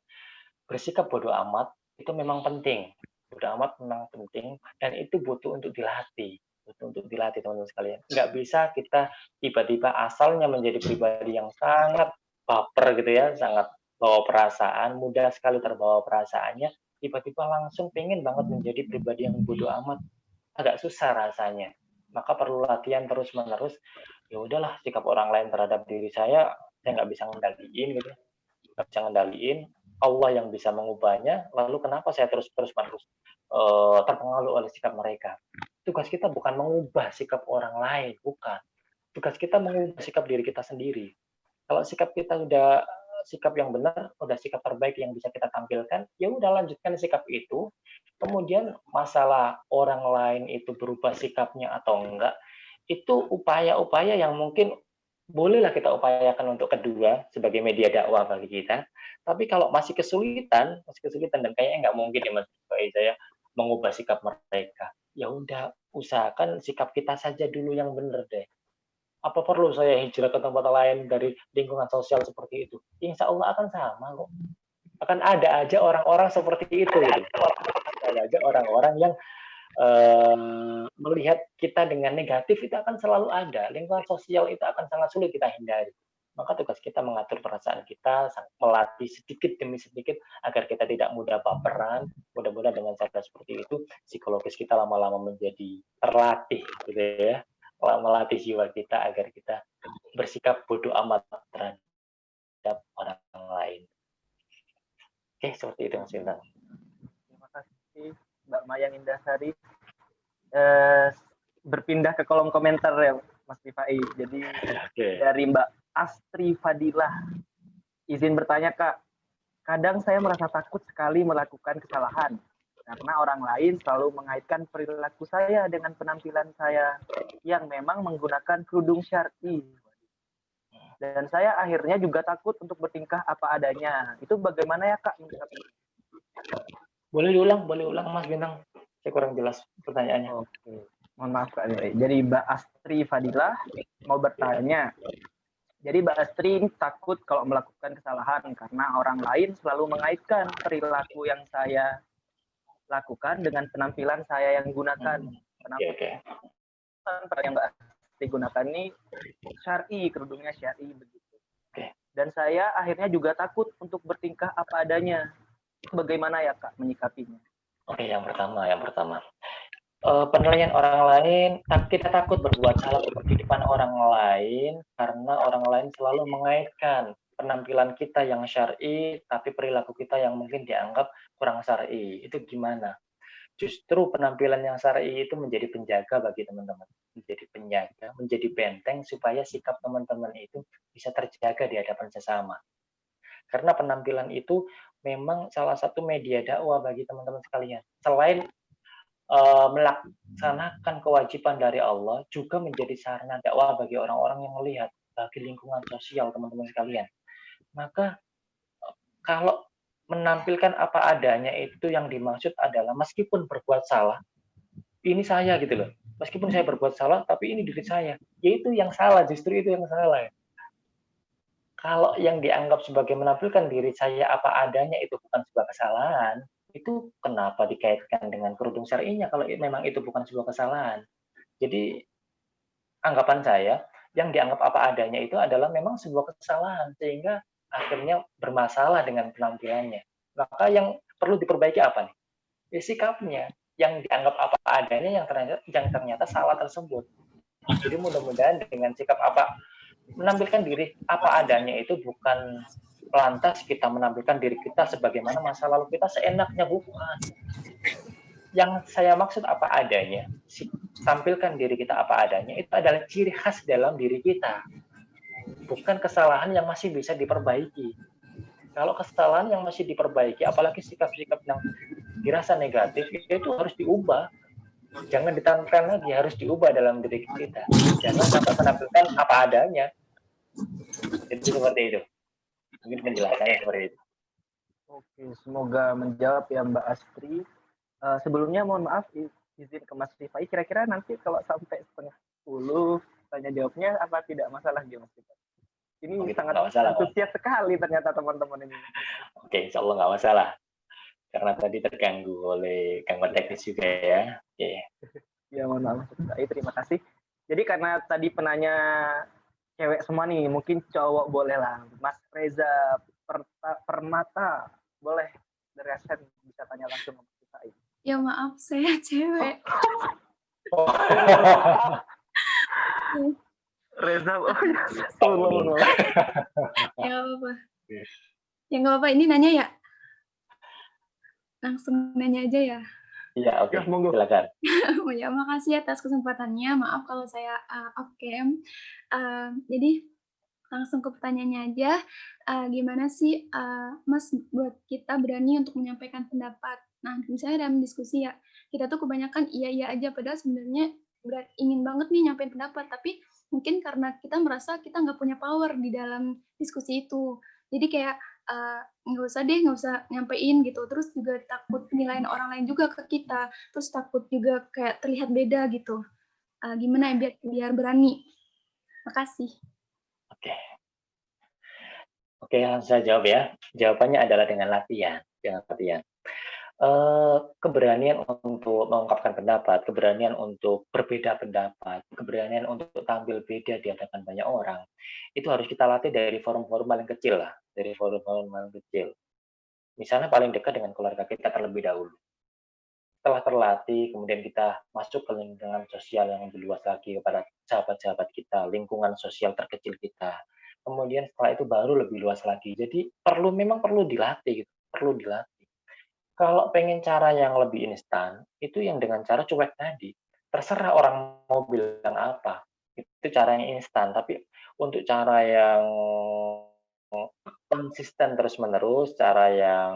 Bersikap bodoh amat itu memang penting. Bodoh amat memang penting dan itu butuh untuk dilatih. Butuh untuk dilatih teman-teman sekalian. Nggak bisa kita tiba-tiba asalnya menjadi pribadi yang sangat baper gitu ya, sangat bawa perasaan, mudah sekali terbawa perasaannya, tiba-tiba langsung pengen banget menjadi pribadi yang bodoh amat. Agak susah rasanya. Maka perlu latihan terus-menerus. Ya udahlah, sikap orang lain terhadap diri saya nggak bisa ngendaliin gitu. Nggak bisa ngendaliin, Allah yang bisa mengubahnya, lalu kenapa saya terus-menerus terpengaruh oleh sikap mereka? Tugas kita bukan mengubah sikap orang lain, bukan. Tugas kita mengubah sikap diri kita sendiri. Kalau sikap kita udah sikap yang benar, udah sikap terbaik yang bisa kita tampilkan, ya udah lanjutkan sikap itu. Kemudian masalah orang lain itu berubah sikapnya atau enggak, itu upaya-upaya yang mungkin bolehlah kita upayakan untuk kedua sebagai media dakwah bagi kita. Tapi kalau masih kesulitan dan kayaknya nggak mungkin ya Mas saya mengubah sikap mereka. Ya udah, usahakan sikap kita saja dulu yang benar deh. Apa perlu saya hijrah ke tempat lain dari lingkungan sosial seperti itu? Insya Allah akan sama kok. Akan ada aja orang-orang seperti itu. Gitu. Ada aja orang-orang yang melihat kita dengan negatif itu akan selalu ada. Lingkungan sosial itu akan sangat sulit kita hindari. Maka tugas kita mengatur perasaan kita, melatih sedikit demi sedikit agar kita tidak mudah baperan. Mudah-mudahan dengan cara seperti itu, psikologis kita lama-lama menjadi terlatih, gitu ya. Melatih jiwa kita agar kita bersikap bodoh amat terhadap orang lain. Oke, seperti itu Mas Bintang. Terima kasih Mbak Mayang Indasari. berpindah ke kolom komentar ya Mas Rifai. Jadi dari Mbak Astri Fadilah, izin bertanya Kak, kadang saya merasa takut sekali melakukan kesalahan karena orang lain selalu mengaitkan perilaku saya dengan penampilan saya yang memang menggunakan kerudung syar'i. Dan saya akhirnya juga takut untuk bertingkah apa adanya. Itu bagaimana ya Kak? Boleh diulang Mas Bintang. Saya kurang jelas pertanyaannya. Oke. Mohon maaf Kak. Jadi Mbak Astri Fadilah mau bertanya. Jadi Mbak Astri takut kalau melakukan kesalahan karena orang lain selalu mengaitkan perilaku yang saya lakukan dengan penampilan saya yang gunakan. Penampilan yang Mbak Astri gunakan ini syar'i, kerudungnya syar'i begitu. Dan saya akhirnya juga takut untuk bertingkah apa adanya. Bagaimana ya Kak menyikapinya? Oke, yang pertama. Penilaian orang lain, kita takut berbuat salah di depan orang lain karena orang lain selalu mengaitkan penampilan kita yang syar'i, tapi perilaku kita yang mungkin dianggap kurang syar'i. Itu gimana? Justru penampilan yang syar'i itu menjadi penjaga bagi teman-teman, menjadi penjaga, menjadi benteng supaya sikap teman-teman itu bisa terjaga di hadapan sesama. Karena penampilan itu memang salah satu media dakwah bagi teman-teman sekalian. Selain melaksanakan kewajiban dari Allah, juga menjadi sarana dakwah bagi orang-orang yang melihat, bagi lingkungan sosial teman-teman sekalian. Maka kalau menampilkan apa adanya itu yang dimaksud adalah meskipun berbuat salah, ini saya gitu loh. Meskipun saya berbuat salah, tapi ini diri saya. Yaitu yang salah, justru itu yang salah. Kalau yang dianggap sebagai menampilkan diri saya apa adanya itu bukan sebuah kesalahan, itu kenapa dikaitkan dengan kerudung syar'inya kalau memang itu bukan sebuah kesalahan. Jadi anggapan saya yang dianggap apa adanya itu adalah memang sebuah kesalahan sehingga akhirnya bermasalah dengan penampilannya. Maka yang perlu diperbaiki apa nih? Ya, sikapnya yang dianggap apa adanya yang ternyata salah tersebut. Jadi mudah-mudahan dengan sikap apa menampilkan diri apa adanya itu bukan lantas kita menampilkan diri kita sebagaimana masa lalu kita seenaknya, bukan. Yang saya maksud apa adanya, tampilkan diri kita apa adanya, itu adalah ciri khas dalam diri kita. Bukan kesalahan yang masih bisa diperbaiki. Kalau kesalahan yang masih diperbaiki, apalagi sikap-sikap yang dirasa negatif, itu harus diubah. Jangan ditampilkan lagi, harus diubah dalam diri kita. Jangan sampai menampilkan apa adanya. Jadi seperti itu. Mungkin penjelasannya seperti itu. Oke, semoga menjawab ya Mbak Astri. Sebelumnya mohon maaf, izin ke Mas Rifai, kira-kira nanti kalau sampai 9:30 tanya jawabnya apa tidak masalah ya Mas Rifai? Ini sangat antusias sekali ternyata teman-teman ini. Oke, insya Allah nggak masalah. Karena tadi terganggu oleh gangguan teknis juga ya. Oke. Ya mohon maaf, terima kasih. Jadi karena tadi penanya cewek semua nih, mungkin cowok boleh lah. Mas Reza Permata, boleh dari Asen bisa tanya langsung sama kita. Ya maaf, saya cewek. Reza, ya apa? Ya nggak apa-apa, ini nanya ya? Langsung nanya aja ya? Iya, oke. Silakan. Ya, makasih atas kesempatannya. Maaf kalau saya off cam. Jadi langsung ke pertanyaannya aja. Gimana sih Mas buat kita berani untuk menyampaikan pendapat? Nah, misalnya dalam diskusi ya, kita tuh kebanyakan iya aja, padahal sebenarnya ingin banget nih nyampein pendapat, tapi mungkin karena kita merasa kita nggak punya power di dalam diskusi itu. Jadi kayak nggak usah nyampein gitu, terus juga takut penilaian orang lain juga ke kita, terus takut juga kayak terlihat beda gitu. Gimana ya biar berani? Makasih. Oke, langsung saya jawab ya. Jawabannya adalah dengan latihan. Keberanian untuk mengungkapkan pendapat, keberanian untuk berbeda pendapat, keberanian untuk tampil beda di hadapan banyak orang, itu harus kita latih dari forum-forum paling kecil lah, dari forum-forum paling kecil. Misalnya paling dekat dengan keluarga kita terlebih dahulu. Setelah terlatih, kemudian kita masuk ke lingkungan sosial yang lebih luas lagi kepada sahabat-sahabat kita, lingkungan sosial terkecil kita. Kemudian setelah itu baru lebih luas lagi. Jadi memang perlu dilatih, gitu. Perlu dilatih. Kalau pengen cara yang lebih instan, itu yang dengan cara cuek tadi. terserah orang mau bilang apa. Itu cara yang instan, tapi untuk cara yang konsisten terus-menerus, cara yang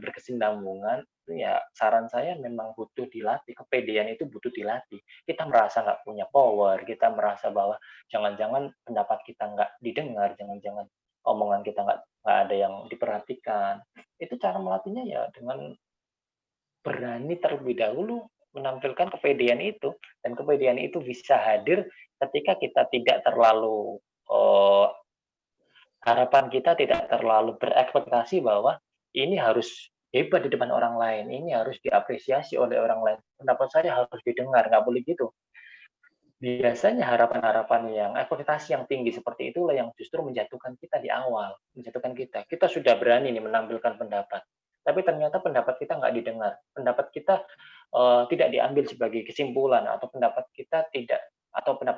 berkesinambungan, itu ya saran saya memang butuh dilatih, kepedean itu butuh dilatih. Kita merasa nggak punya power, kita merasa bahwa jangan-jangan pendapat kita nggak didengar, jangan-jangan omongan kita nggak ada yang diperhatikan. Itu cara melatihnya ya dengan berani terlebih dahulu menampilkan kepedean itu, dan kepedean itu bisa hadir ketika kita tidak terlalu harapan kita tidak terlalu berekspektasi bahwa ini harus hebat di depan orang lain, ini harus diapresiasi oleh orang lain. Pendapat saya harus didengar, nggak boleh gitu. Biasanya harapan-harapan yang ekspektasi yang tinggi seperti itulah yang justru menjatuhkan kita di awal, menjatuhkan kita. Kita sudah berani nih menampilkan pendapat, tapi ternyata pendapat kita nggak didengar, pendapat kita tidak diambil sebagai kesimpulan, atau pendapat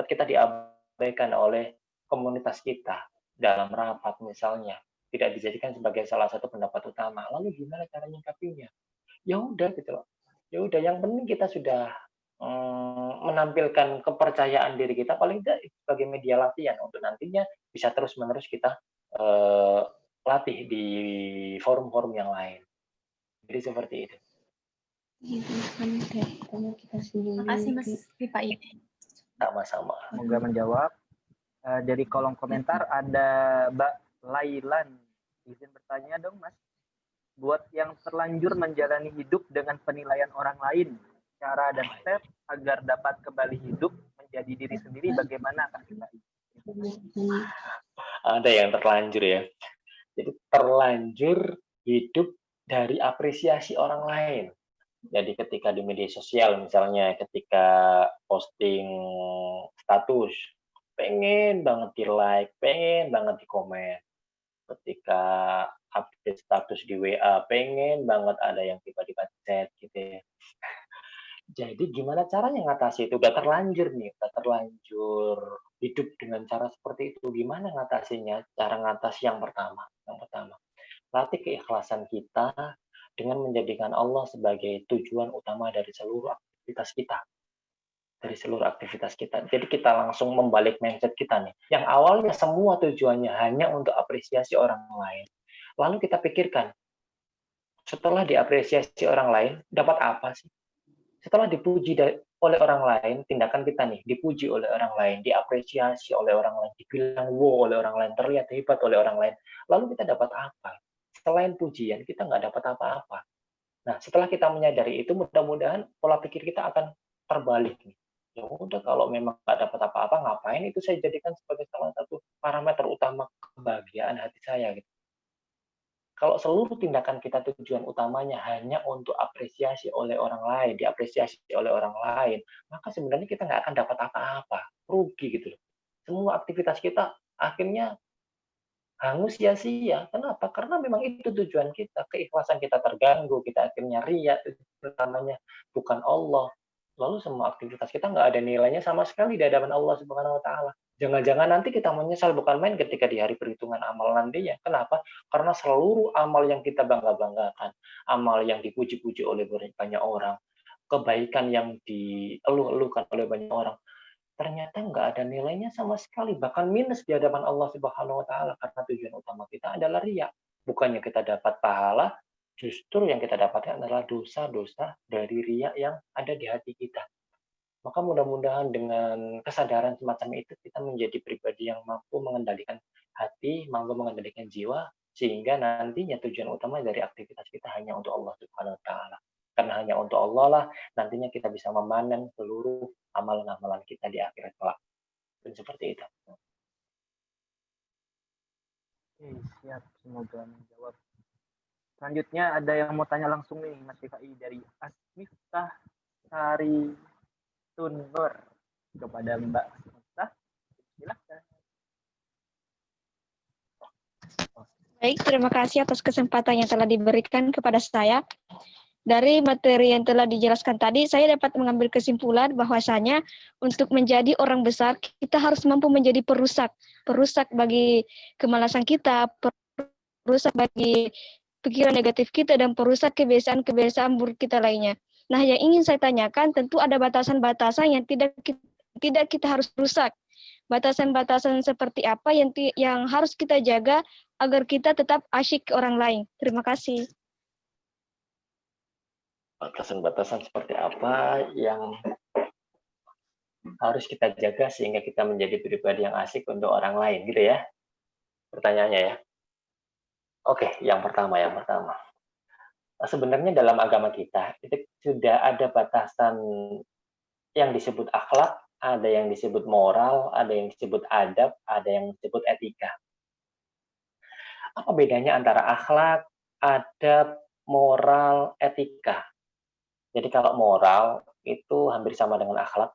kita diabaikan oleh komunitas kita dalam rapat misalnya, tidak dijadikan sebagai salah satu pendapat utama. Lalu gimana cara nyikapinya? Ya udah gitu loh. Ya udah, yang penting kita sudah menampilkan kepercayaan diri kita, paling tidak sebagai media latihan untuk nantinya bisa terus-menerus kita latih di forum-forum yang lain. Jadi seperti itu. Terima kasih Mas Rifai. Sama-sama. Semoga menjawab. Dari kolom komentar ada Mbak Lailan. Izin bertanya dong Mas. Buat yang terlanjur menjalani hidup dengan penilaian orang lain, cara dan step agar dapat kembali hidup menjadi diri sendiri bagaimana Kak Rifai? Ada yang terlanjur ya. Jadi terlanjur hidup dari apresiasi orang lain. Jadi ketika di media sosial misalnya, ketika posting status, pengen banget di like, pengen banget di komen. Ketika update status di WA, pengen banget ada yang tiba-tiba chat gitu ya. Jadi gimana caranya ngatasi itu? Udah terlanjur nih, udah terlanjur hidup dengan cara seperti itu. Gimana ngatasinya? Cara ngatasi yang pertama, latih keikhlasan kita dengan menjadikan Allah sebagai tujuan utama dari seluruh aktivitas kita. Jadi kita langsung membalik mindset kita nih. Yang awalnya semua tujuannya hanya untuk apresiasi orang lain. Lalu kita pikirkan, setelah diapresiasi orang lain, dapat apa sih? Setelah dipuji oleh orang lain, tindakan kita nih dipuji oleh orang lain, diapresiasi oleh orang lain, dibilang wow oleh orang lain, terlihat hebat oleh orang lain. Lalu kita dapat apa? Selain pujian, kita nggak dapat apa-apa. Nah, setelah kita menyadari itu, mudah-mudahan pola pikir kita akan terbalik nih. Ya udah, kalau memang nggak dapat apa-apa, ngapain itu saya jadikan sebagai salah satu parameter utama kebahagiaan hati saya gitu. Kalau seluruh tindakan kita tujuan utamanya hanya untuk apresiasi oleh orang lain, diapresiasi oleh orang lain, maka sebenarnya kita nggak akan dapat apa-apa, rugi gitu loh. Semua aktivitas kita akhirnya hangus sia-sia. Kenapa? Karena memang itu tujuan kita, keikhlasan kita terganggu, kita akhirnya ria, itu namanya bukan Allah. Lalu semua aktivitas kita nggak ada nilainya sama sekali di hadapan Allah Subhanahu wa Ta'ala. Jangan-jangan nanti kita menyesal bukan main ketika di hari perhitungan amal nantinya. Kenapa? Karena seluruh amal yang kita bangga-banggakan, amal yang dipuji-puji oleh banyak orang, kebaikan yang dieluh-elukan oleh banyak orang, ternyata nggak ada nilainya sama sekali, bahkan minus di hadapan Allah Subhanahu wa Ta'ala, karena tujuan utama kita adalah riya. Bukannya kita dapat pahala, justru yang kita dapatkan adalah dosa-dosa dari riya yang ada di hati kita. Maka mudah-mudahan dengan kesadaran semacam itu kita menjadi pribadi yang mampu mengendalikan hati, mampu mengendalikan jiwa, sehingga nantinya tujuan utama dari aktivitas kita hanya untuk Allah Subhanahu wa Ta'ala. Karena hanya untuk Allah lah nantinya kita bisa memanen seluruh amalan-amalan kita di akhirat kelak. Dan seperti itu. Oke, siap. Semoga menjawab. Selanjutnya ada yang mau tanya langsung nih Mas Rifai dari Asmiftah Sari Tunur kepada Mbak Asmiftah. Silakan. Baik, terima kasih atas kesempatan yang telah diberikan kepada saya. Dari materi yang telah dijelaskan tadi, saya dapat mengambil kesimpulan bahwasanya untuk menjadi orang besar, kita harus mampu menjadi perusak bagi kemalasan kita, perusak bagi pikiran negatif kita, dan perusak kebiasaan-kebiasaan buruk kita lainnya. Nah, yang ingin saya tanyakan tentu ada batasan-batasan yang tidak kita harus rusak. Batasan-batasan seperti apa yang harus kita jaga agar kita tetap asyik ke orang lain. Terima kasih. Batasan-batasan seperti apa yang harus kita jaga sehingga kita menjadi pribadi yang asik untuk orang lain, gitu ya? Pertanyaannya ya. Oke, yang pertama. Sebenarnya dalam agama kita, itu sudah ada batasan yang disebut akhlak, ada yang disebut moral, ada yang disebut adab, ada yang disebut etika. Apa bedanya antara akhlak, adab, moral, etika? Jadi kalau moral itu hampir sama dengan akhlak,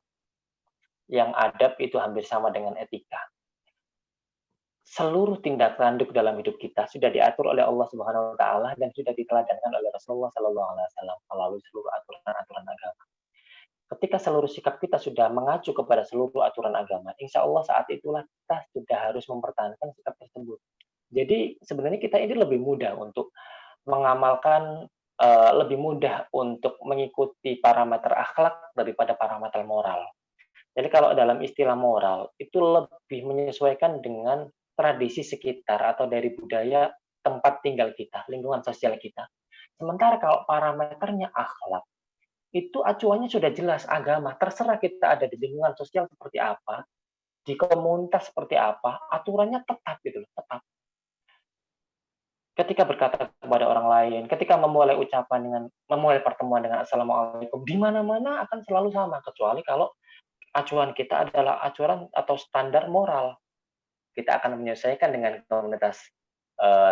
yang adab itu hampir sama dengan etika. Seluruh tindak tanduk dalam hidup kita sudah diatur oleh Allah Subhanahu wa taala dan sudah diteladankan oleh Rasulullah sallallahu alaihi wasallam melalui seluruh aturan-aturan agama. Ketika seluruh sikap kita sudah mengacu kepada seluruh aturan agama, insya Allah saat itulah kita sudah harus mempertahankan sikap tersebut. Jadi sebenarnya kita ini lebih mudah untuk mengamalkan, lebih mudah untuk mengikuti parameter akhlak daripada parameter moral. Jadi kalau dalam istilah moral, itu lebih menyesuaikan dengan tradisi sekitar atau dari budaya tempat tinggal kita, lingkungan sosial kita. Sementara kalau parameternya akhlak, itu acuannya sudah jelas agama. Terserah kita ada di lingkungan sosial seperti apa, di komunitas seperti apa, aturannya tetap gitu loh, tetap. Ketika berkata kepada orang lain, ketika memulai pertemuan dengan assalamualaikum, di mana-mana akan selalu sama, kecuali kalau acuan kita adalah acuan atau standar moral. Kita akan menyesuaikan dengan komunitas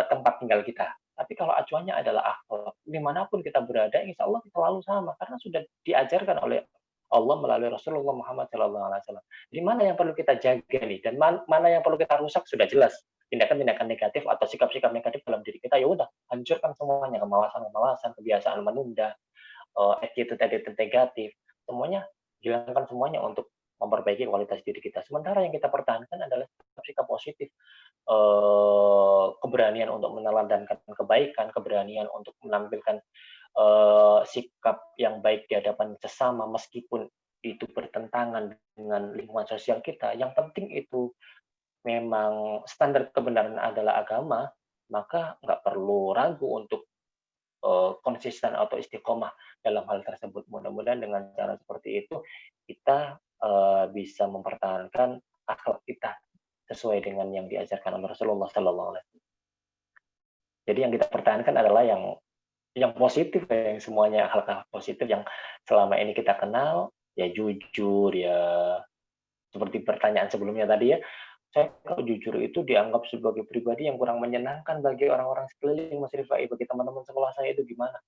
tempat tinggal kita. Tapi kalau acuannya adalah akhlak, dimanapun kita berada, insya Allah selalu sama, karena sudah diajarkan oleh Allah melalui Rasulullah Muhammad SAW. Di mana yang perlu kita jaga nih, dan mana yang perlu kita rusak sudah jelas. Tindakan-tindakan negatif atau sikap-sikap negatif dalam diri kita, ya udah hancurkan semuanya, kemalasan, kebiasaan menunda, attitude negatif, semuanya hilangkan semuanya untuk memperbaiki kualitas diri kita. Sementara yang kita pertahankan adalah sikap positif, keberanian untuk meneladankan kebaikan, keberanian untuk menampilkan sikap yang baik di hadapan sesama meskipun itu bertentangan dengan lingkungan sosial kita. Yang penting itu memang standar kebenaran adalah agama, maka nggak perlu ragu untuk konsisten atau istiqomah dalam hal tersebut. Mudah-mudahan dengan cara seperti itu kita bisa mempertahankan akhlak kita sesuai dengan yang diajarkan oleh Rasulullah Sallallahu Alaihi Wasallam. Jadi yang kita pertahankan adalah yang positif, yang semuanya akhlak positif yang selama ini kita kenal, ya jujur, ya seperti pertanyaan sebelumnya tadi ya, saya kalau jujur itu dianggap sebagai pribadi yang kurang menyenangkan bagi orang-orang sekeliling, Mas Rifai, bagi teman-teman sekolah saya itu gimana?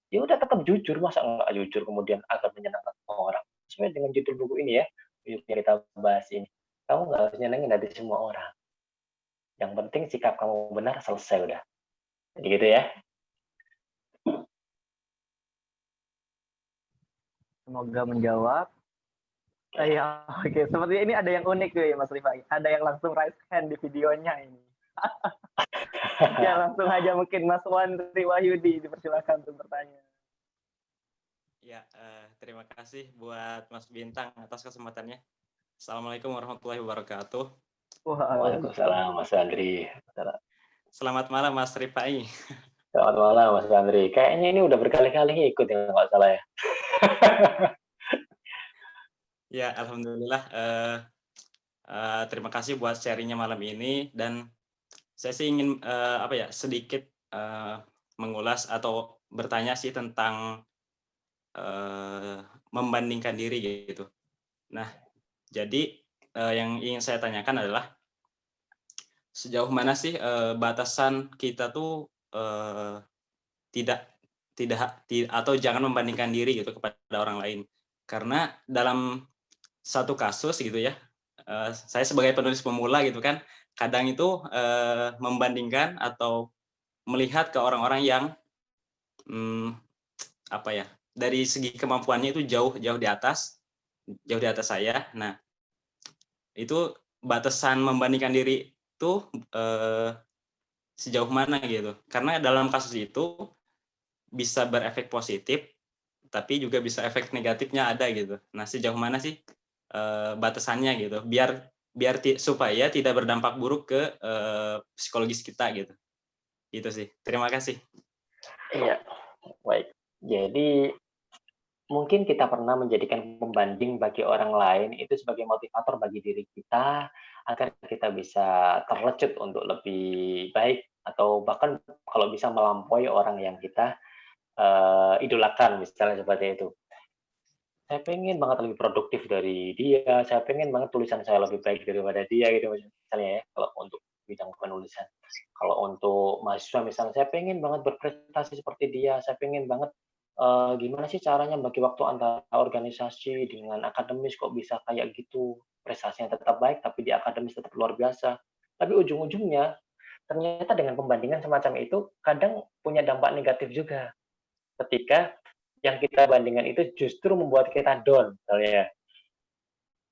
Ya udah tetap jujur, masa nggak jujur kemudian agar menyenangkan semua orang. Sesuai dengan judul buku ini ya, yang kita bahas ini. Kamu nggak harus nyenengin hati semua orang. Yang penting sikap kamu benar, selesai udah. Jadi gitu ya. Semoga menjawab. Ya, oke. Seperti ini ada yang unik tuh ya, Mas Rifai. Ada yang langsung raise hand di videonya ini. Ya, langsung aja mungkin Mas Wandri Wahyudi, dipersilakan untuk bertanya. Ya, terima kasih buat Mas Bintang atas kesempatannya. Assalamualaikum warahmatullahi wabarakatuh. Waalaikumsalam, Mas Andri. Selamat malam, Mas Rifai. Selamat malam, Mas Andri. Kayaknya ini udah berkali-kali ikut ya, nggak salah ya. Ya, alhamdulillah. Terima kasih buat sharingnya malam ini, dan saya sih ingin sedikit mengulas atau bertanya sih tentang membandingkan diri gitu. Nah, jadi yang ingin saya tanyakan adalah sejauh mana sih batasan kita tuh tidak atau jangan membandingkan diri gitu kepada orang lain. Karena dalam satu kasus gitu ya, saya sebagai penulis pemula gitu kan, kadang itu membandingkan atau melihat ke orang-orang yang dari segi kemampuannya itu jauh di atas saya. Nah, itu batasan membandingkan diri itu sejauh mana gitu. Karena dalam kasus itu bisa berefek positif tapi juga bisa efek negatifnya ada gitu. Nah, sejauh mana sih batasannya gitu, supaya tidak berdampak buruk ke psikologis kita gitu. Gitu sih. Terima kasih. Iya, baik. Jadi mungkin kita pernah menjadikan pembanding bagi orang lain itu sebagai motivator bagi diri kita agar kita bisa terlecut untuk lebih baik atau bahkan kalau bisa melampaui orang yang kita idolakan misalnya seperti itu. Saya pengen banget lebih produktif dari dia, saya pengen banget tulisan saya lebih baik daripada dia gitu misalnya ya, kalau untuk bidang penulisan. Kalau untuk mahasiswa misalnya, saya pengen banget berprestasi seperti dia, saya pengen banget gimana sih caranya bagi waktu antara organisasi dengan akademis kok bisa kayak gitu, prestasinya tetap baik tapi di akademis tetap luar biasa. Tapi ujung-ujungnya ternyata dengan pembandingan semacam itu kadang punya dampak negatif juga. Ketika yang kita bandingkan itu justru membuat kita down, misalnya ya.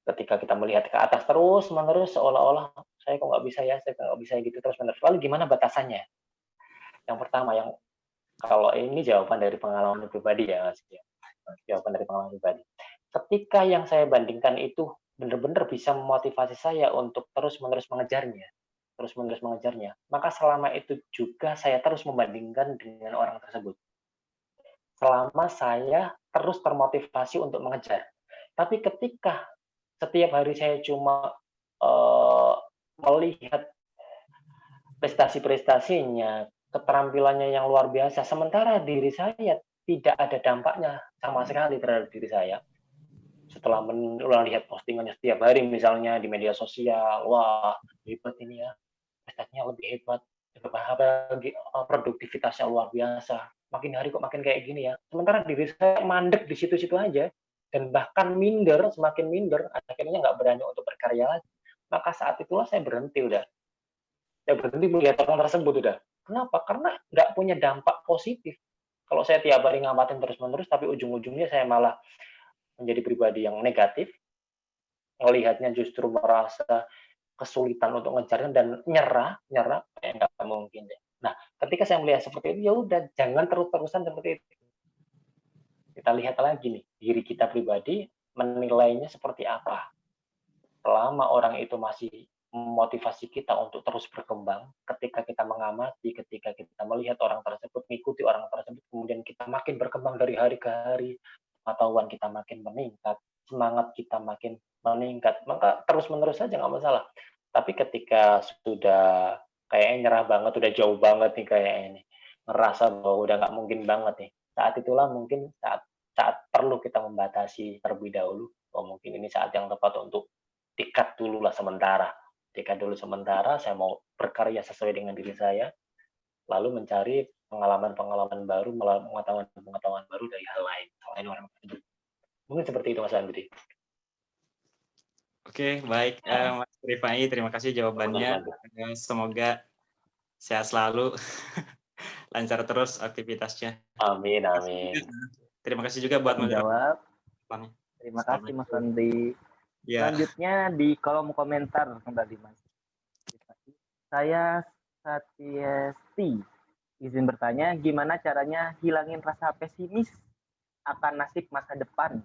Ketika kita melihat ke atas terus-menerus seolah-olah, "Saya kok nggak bisa ya, saya kok nggak bisa gitu terus-menerus." Lalu gimana batasannya? Yang pertama, kalau ini jawaban dari pengalaman pribadi ya, Mas, ya. Jawaban dari pengalaman pribadi. Ketika yang saya bandingkan itu benar-benar bisa memotivasi saya untuk terus-menerus mengejarnya, maka selama itu juga saya terus membandingkan dengan orang tersebut. Selama saya terus termotivasi untuk mengejar. Tapi ketika setiap hari saya cuma melihat prestasi-prestasinya, keterampilannya yang luar biasa, sementara diri saya tidak ada dampaknya sama sekali terhadap diri saya. Setelah melihat postingannya setiap hari misalnya di media sosial, wah hebat ini ya, prestasinya lebih hebat, apalagi produktivitasnya luar biasa. Makin hari kok makin kayak gini ya. Sementara diri saya mandek di situ-situ aja dan bahkan minder, semakin minder, akhirnya nggak berani untuk berkarya lagi. Maka saat itulah saya berhenti udah. Saya berhenti melihat orang tersebut udah. Kenapa? Karena nggak punya dampak positif. Kalau saya tiap hari ngamatin terus-menerus, tapi ujung-ujungnya saya malah menjadi pribadi yang negatif, melihatnya justru merasa kesulitan untuk ngejarnya dan nyerah kayak nggak mungkin deh. Nah, ketika saya melihat seperti itu, ya udah jangan terus-terusan seperti itu. Kita lihat lagi nih, diri kita pribadi menilainya seperti apa. Selama orang itu masih memotivasi kita untuk terus berkembang, ketika kita mengamati, ketika kita melihat orang tersebut, mengikuti orang tersebut, kemudian kita makin berkembang dari hari ke hari, pengetahuan kita makin meningkat, semangat kita makin meningkat, maka terus-menerus saja nggak masalah. Tapi ketika sudah kayaknya nyerah banget, udah jauh banget nih kayak ini, ngerasa bahwa udah nggak mungkin banget nih, saat itulah mungkin saat perlu kita membatasi terlebih dahulu, oh mungkin ini saat yang tepat untuk di-cut dulu lah sementara. Di-cut dulu sementara, saya mau berkarya sesuai dengan diri saya, lalu mencari pengalaman-pengalaman baru, pengetahuan-pengetahuan baru dari hal lain, selain orang tersebut. Mungkin seperti itu, Mas Andri. Oke, baik, Mas Rifai, terima kasih jawabannya. Semoga sehat selalu, lancar terus aktivitasnya. Amin, amin. Terima kasih juga buat menjawab. Terima kasih, Mas Andri. Ya. Selanjutnya di kolom komentar kembali, Mas. Saya Satyesti izin bertanya, gimana caranya hilangin rasa pesimis akan nasib masa depan?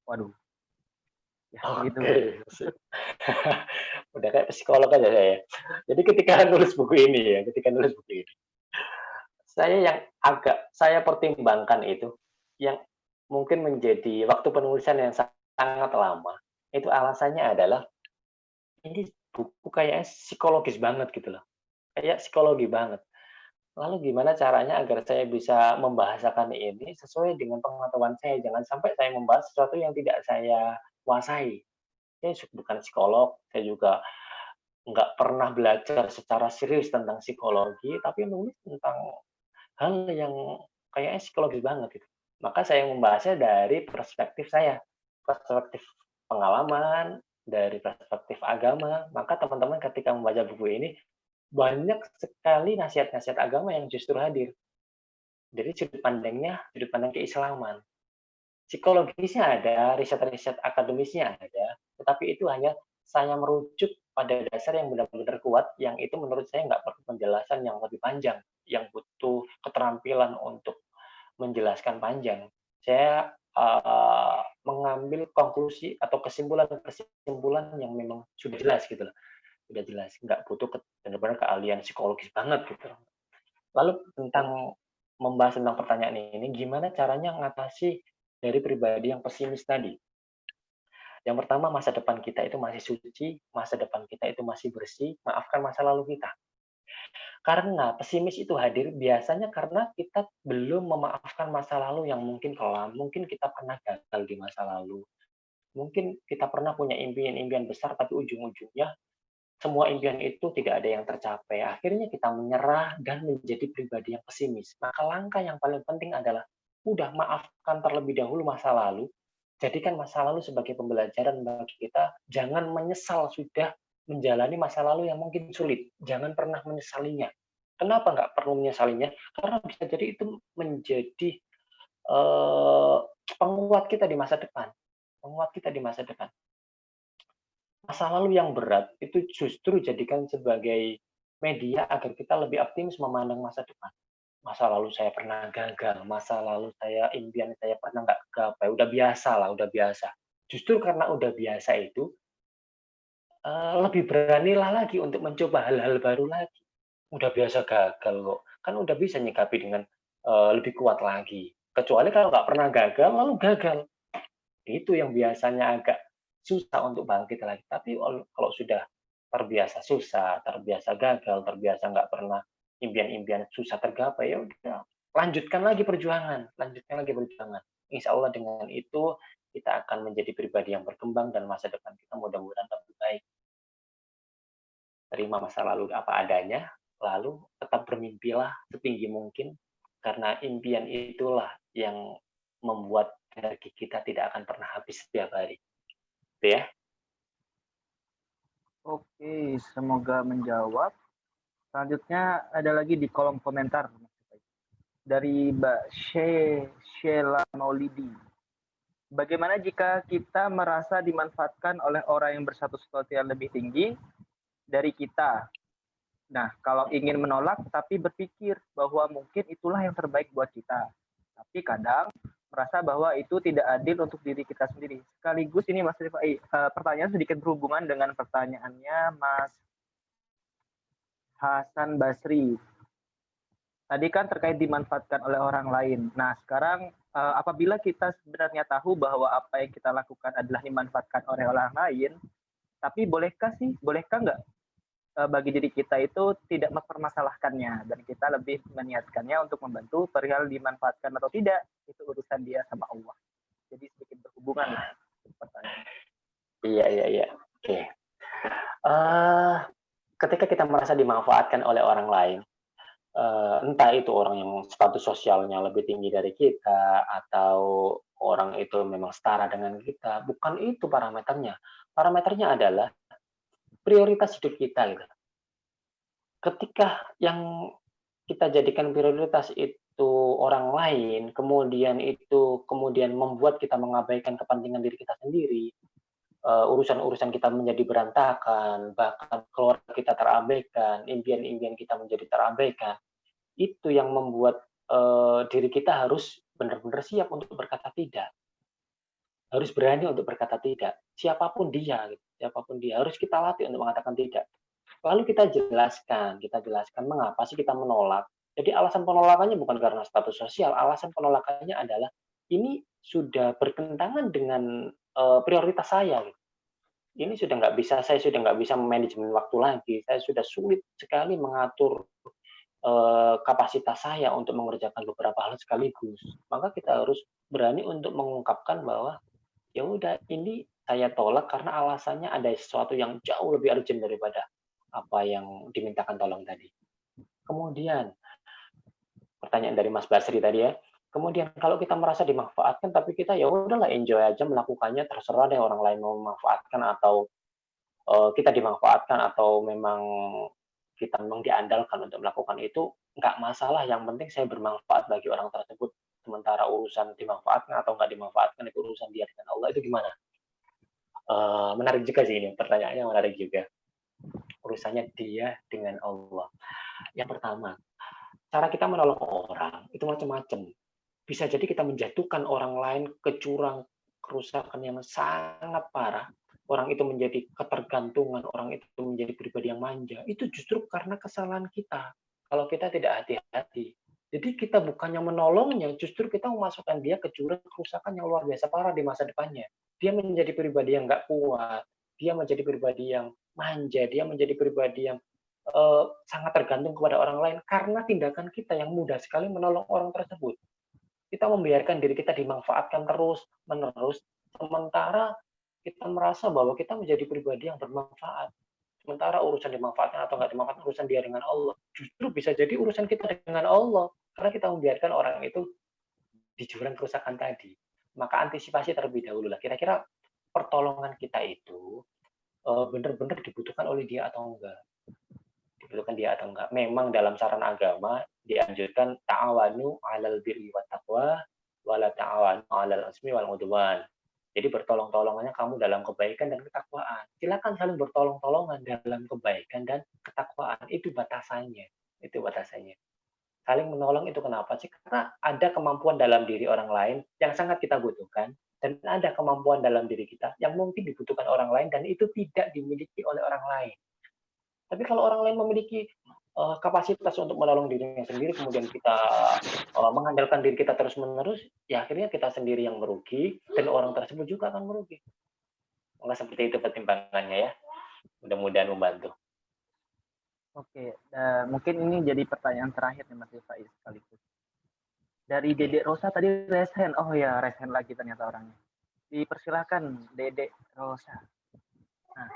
Waduh. Ya, gitu. Udah kayak psikolog aja saya. Jadi ketika nulis buku ini, saya pertimbangkan itu, yang mungkin menjadi waktu penulisan yang sangat lama, itu alasannya adalah ini buku kayaknya psikologis banget gitu loh. Kayak psikologi banget. Lalu gimana caranya agar saya bisa membahasakan ini sesuai dengan pengetahuan saya. Jangan sampai saya membahas sesuatu yang tidak saya kuasai. Saya bukan psikolog, saya juga nggak pernah belajar secara serius tentang psikologi, tapi nulis tentang hal yang kayaknya psikologis banget gitu. Maka saya membahasnya dari perspektif saya, perspektif pengalaman, dari perspektif agama. Maka teman-teman ketika membaca buku ini, banyak sekali nasihat-nasihat agama yang justru hadir. Dari sudut pandang keislaman. Psikologisnya ada, riset-riset akademisnya ada, tetapi itu hanya saya merujuk pada dasar yang benar-benar kuat, yang itu menurut saya nggak perlu penjelasan yang lebih panjang, yang butuh keterampilan untuk menjelaskan panjang. saya mengambil konklusi atau kesimpulan-kesimpulan yang memang sudah jelas gitu loh. Sudah jelas, nggak butuh benar-benar keahlian psikologis banget gitu. Lalu tentang membahas tentang pertanyaan ini, gimana caranya ngatasi dari pribadi yang pesimis tadi? Yang pertama, masa depan kita itu masih suci, masa depan kita itu masih bersih, maafkan masa lalu kita. Karena pesimis itu hadir biasanya karena kita belum memaafkan masa lalu yang mungkin kelam, mungkin kita pernah gagal di masa lalu, mungkin kita pernah punya impian-impian besar tapi ujung-ujungnya semua impian itu tidak ada yang tercapai. Akhirnya kita menyerah dan menjadi pribadi yang pesimis. Maka langkah yang paling penting adalah udah maafkan terlebih dahulu masa lalu, jadikan masa lalu sebagai pembelajaran bagi kita, jangan menyesal sudah menjalani masa lalu yang mungkin sulit. Jangan pernah menyesalinya. Kenapa nggak perlu menyesalinya? Karena bisa jadi itu menjadi penguat kita di masa depan. Penguat kita di masa depan. Masa lalu yang berat itu justru jadikan sebagai media agar kita lebih optimis memandang masa depan. Masa lalu saya pernah gagal, masa lalu saya impian saya pernah nggak gapai, udah biasa lah, udah biasa. Justru karena udah biasa itu, lebih beranilah lagi untuk mencoba hal-hal baru lagi. Udah biasa gagal kok, kan udah bisa nyikapi dengan lebih kuat lagi. Kecuali kalau nggak pernah gagal, lalu gagal. Itu yang biasanya agak susah untuk bangkit lagi. Tapi kalau sudah terbiasa susah, terbiasa gagal, terbiasa nggak pernah impian-impian susah tergapai, ya udah lanjutkan lagi perjuangan, lanjutkan lagi perjuangan. Insya Allah dengan itu kita akan menjadi pribadi yang berkembang dan masa depan kita mudah-mudahan lebih baik. Terima masa lalu apa adanya, lalu tetap bermimpilah setinggi mungkin, karena impian itulah yang membuat energi kita tidak akan pernah habis setiap hari. Itu ya. Oke, semoga menjawab. Selanjutnya ada lagi di kolom komentar dari Mbak Sheila Maulidi. Bagaimana jika kita merasa dimanfaatkan oleh orang yang berstatus sosial lebih tinggi dari kita? Nah, kalau ingin menolak tapi berpikir bahwa mungkin itulah yang terbaik buat kita. Tapi kadang merasa bahwa itu tidak adil untuk diri kita sendiri. Sekaligus ini Mas Rifai, pertanyaan sedikit berhubungan dengan pertanyaannya Mas Hasan Basri. Tadi kan terkait dimanfaatkan oleh orang lain. Nah, sekarang apabila kita sebenarnya tahu bahwa apa yang kita lakukan adalah dimanfaatkan oleh orang lain, tapi bolehkah nggak bagi diri kita itu tidak mempermasalahkannya dan kita lebih meniatkannya untuk membantu perihal dimanfaatkan atau tidak, itu urusan dia sama Allah. Jadi sedikit berhubungan lah pertanyaan. Iya. Oke. Ketika kita merasa dimanfaatkan oleh orang lain, entah itu orang yang status sosialnya lebih tinggi dari kita atau orang itu memang setara dengan kita, bukan itu parameternya. Parameternya adalah prioritas hidup kita gitu. Ketika yang kita jadikan prioritas itu orang lain, kemudian membuat kita mengabaikan kepentingan diri kita sendiri, urusan-urusan kita menjadi berantakan, bahkan keluarga kita terabaikan, impian-impian kita menjadi terabaikan, itu yang membuat diri kita harus benar-benar siap untuk berkata tidak. Harus berani untuk berkata tidak. Siapapun dia harus kita latih untuk mengatakan tidak. Lalu kita jelaskan mengapa sih kita menolak. Jadi alasan penolakannya bukan karena status sosial, alasan penolakannya adalah ini sudah bertentangan dengan prioritas saya. Ini saya sudah nggak bisa manajemen waktu lagi. Saya sudah sulit sekali mengatur kapasitas saya untuk mengerjakan beberapa hal sekaligus. Maka kita harus berani untuk mengungkapkan bahwa ya udah ini saya tolak karena alasannya ada sesuatu yang jauh lebih urgent daripada apa yang dimintakan tolong tadi. Kemudian pertanyaan dari Mas Basri tadi ya. Kemudian kalau kita merasa dimanfaatkan tapi kita ya udahlah enjoy aja melakukannya, terserah deh orang lain mau memanfaatkan atau kita dimanfaatkan atau memang kita memang diandalkan untuk melakukan itu, nggak masalah. Yang penting saya bermanfaat bagi orang tersebut. Sementara urusan dimanfaatkan atau nggak dimanfaatkan itu urusan dia dengan Allah, itu gimana? Menarik juga sih ini, pertanyaannya menarik juga. Urusannya dia dengan Allah. Yang pertama, cara kita menolong orang itu macam-macam. bisa jadi kita menjatuhkan orang lain ke jurang kerusakan yang sangat parah. Orang itu menjadi ketergantungan, orang itu menjadi pribadi yang manja. Itu justru karena kesalahan kita. Kalau kita tidak hati-hati. Jadi kita bukannya menolongnya, justru kita memasukkan dia ke jurang kerusakan yang luar biasa parah di masa depannya. Dia menjadi pribadi yang nggak kuat, dia menjadi pribadi yang manja, dia menjadi pribadi yang sangat tergantung kepada orang lain karena tindakan kita yang mudah sekali menolong orang tersebut. Kita membiarkan diri kita dimanfaatkan terus-menerus, sementara kita merasa bahwa kita menjadi pribadi yang bermanfaat. Sementara urusan dimanfaatkan atau nggak dimanfaatkan urusan dia dengan Allah. Justru bisa jadi urusan kita dengan Allah. Karena kita membiarkan orang itu di jurang kerusakan tadi. Maka antisipasi terlebih dahulu lah. Kira-kira pertolongan kita itu benar-benar dibutuhkan oleh dia atau enggak. Dibutuhkan dia atau enggak. Memang dalam saran agama dianjurkan ta'awanu 'alal birri wat taqwa wa la ta'awanu 'alal ismi wal 'udwan. Jadi bertolong-tolongannya kamu dalam kebaikan dan ketakwaan. Silakan saling bertolong-tolongan dalam kebaikan dan ketakwaan. Itu batasannya. Itu batasannya. Saling menolong itu kenapa sih? Karena ada kemampuan dalam diri orang lain yang sangat kita butuhkan dan ada kemampuan dalam diri kita yang mungkin dibutuhkan orang lain dan itu tidak dimiliki oleh orang lain. Tapi kalau orang lain memiliki kapasitas untuk menolong dirinya sendiri, kemudian kita mengandalkan diri kita terus-menerus, ya akhirnya kita sendiri yang merugi dan orang tersebut juga akan merugi. Maka seperti itu pertimbangannya ya. Mudah-mudahan membantu. Oke, mungkin ini jadi pertanyaan terakhir nih Mas Faiz sekaligus. Dari Dedek Rosa tadi raise hand. Oh ya, raise hand lagi ternyata orangnya. Dipersilakan Dedek Rosa. Nah.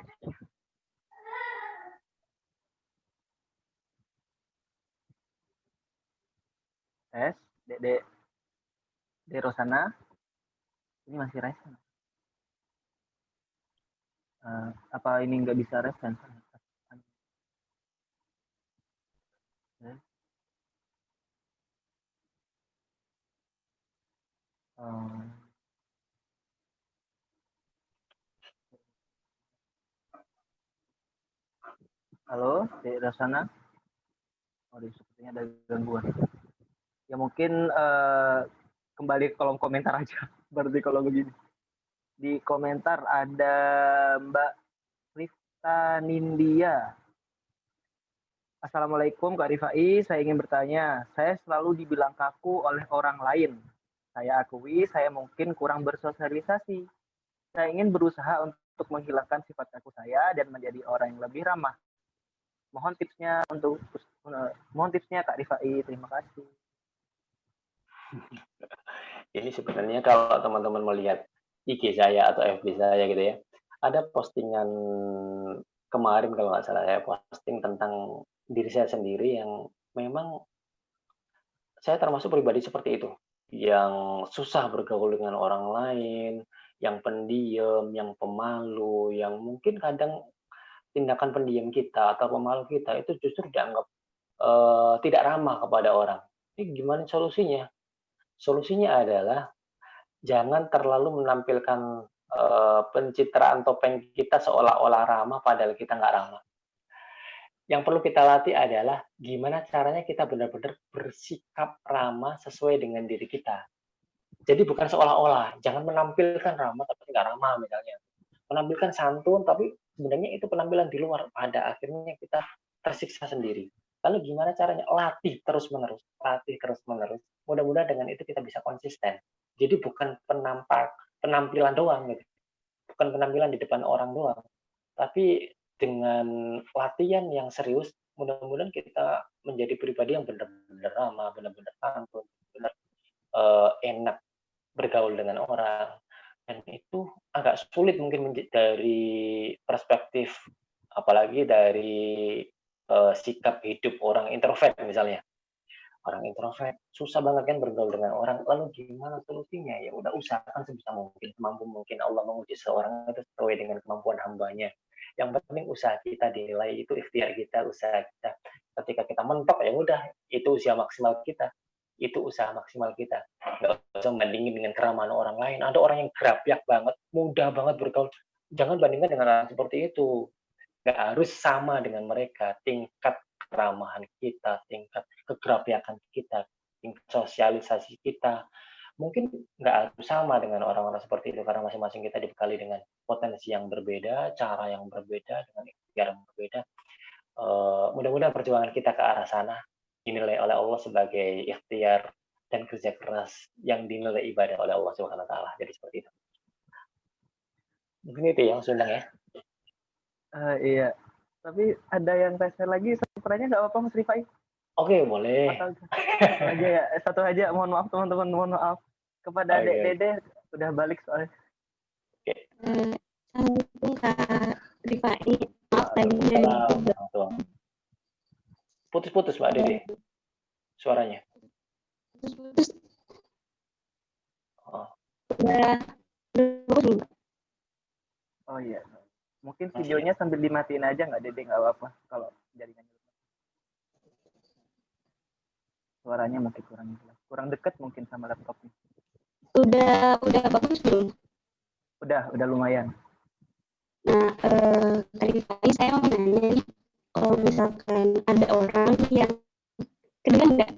Dedek Rosana. Ini masih raise hand. Apa ini nggak bisa raise hand? Halo, Dedek Rosana. Oh, sepertinya ada gangguan. Ya mungkin kembali ke kolom komentar aja. Berarti kalau begini. Di komentar ada Mbak Rifta Nindya. Assalamualaikum Kak Rifai, saya ingin bertanya. Saya selalu dibilang kaku oleh orang lain. Saya akui saya mungkin kurang bersosialisasi. Saya ingin berusaha untuk menghilangkan sifat kaku saya dan menjadi orang yang lebih ramah. Mohon tipsnya Kak Rifai, terima kasih. Ini sebenarnya kalau teman-teman melihat IG saya atau FB saya gitu ya, ada postingan kemarin kalau nggak salah saya posting tentang diri saya sendiri yang memang saya termasuk pribadi seperti itu, yang susah bergaul dengan orang lain, yang pendiam, yang pemalu, yang mungkin kadang tindakan pendiam kita atau pemalu kita itu justru dianggap tidak ramah kepada orang. Ini gimana solusinya? Solusinya adalah jangan terlalu menampilkan pencitraan topeng kita seolah-olah ramah padahal kita nggak ramah. Yang perlu kita latih adalah gimana caranya kita benar-benar bersikap ramah sesuai dengan diri kita. Jadi bukan seolah-olah, jangan menampilkan ramah tapi nggak ramah misalnya. Menampilkan santun tapi sebenarnya itu penampilan di luar. Pada akhirnya kita tersiksa sendiri. Lalu gimana caranya? Latih terus-menerus. Mudah-mudahan dengan itu kita bisa konsisten. Jadi bukan penampilan doang gitu. Bukan penampilan di depan orang doang. Tapi dengan latihan yang serius, mudah-mudahan kita menjadi pribadi yang benar-benar ramah, benar-benar santun, benar enak bergaul dengan orang. Dan itu agak sulit mungkin dari perspektif, apalagi dari sikap hidup orang introvert misalnya. Orang introvert susah banget kan bergaul dengan orang. Lalu gimana solusinya? Ya udah usahakan sebisa mungkin, semampu mungkin Allah menguji seorang itu sesuai dengan kemampuan hambanya. Yang penting usaha kita dinilai, itu ikhtiar kita, usaha kita. Ketika kita mentok ya udah, itu usaha maksimal kita. Itu usaha maksimal kita. Nggak usah membandingin dengan keramahan orang lain. Ada orang yang gerabyak banget, mudah banget bergaul. Jangan bandingkan dengan orang seperti itu. Nggak harus sama dengan mereka. Tingkat keramahan kita, tingkat kegerabyakan kita, sosialisasi kita. Mungkin nggak harus sama dengan orang-orang seperti itu, karena masing-masing kita dibekali dengan potensi yang berbeda, cara yang berbeda, dengan ikhtiar yang berbeda. Mudah-mudahan perjuangan kita ke arah sana dinilai oleh Allah sebagai ikhtiar dan kerja keras yang dinilai ibadah oleh Allah Subhanahu wa taala. Jadi seperti itu. Mungkin itu yang Sundang ya. Iya. Tapi ada yang tanya lagi, satu pertanyaan nggak apa-apa Mas Rifai? Oke, boleh. Satu aja ya, satu aja. Mohon maaf teman-teman, mohon maaf. Kepada Dek Dede, udah balik soalnya. Assalamualaikum Kak Rifai. Maaf tadi. Putus-putus Mbak Dede suaranya. Putus-putus. Oh iya. Mungkin videonya sambil dimatiin aja nggak Dede, nggak apa-apa kalau jaringannya. Suaranya mungkin kurang dekat mungkin sama laptopnya. Udah bagus belum? Udah lumayan. Nah, tadi saya mau nanya nih, kalau misalkan ada orang yang kedengaran nggak?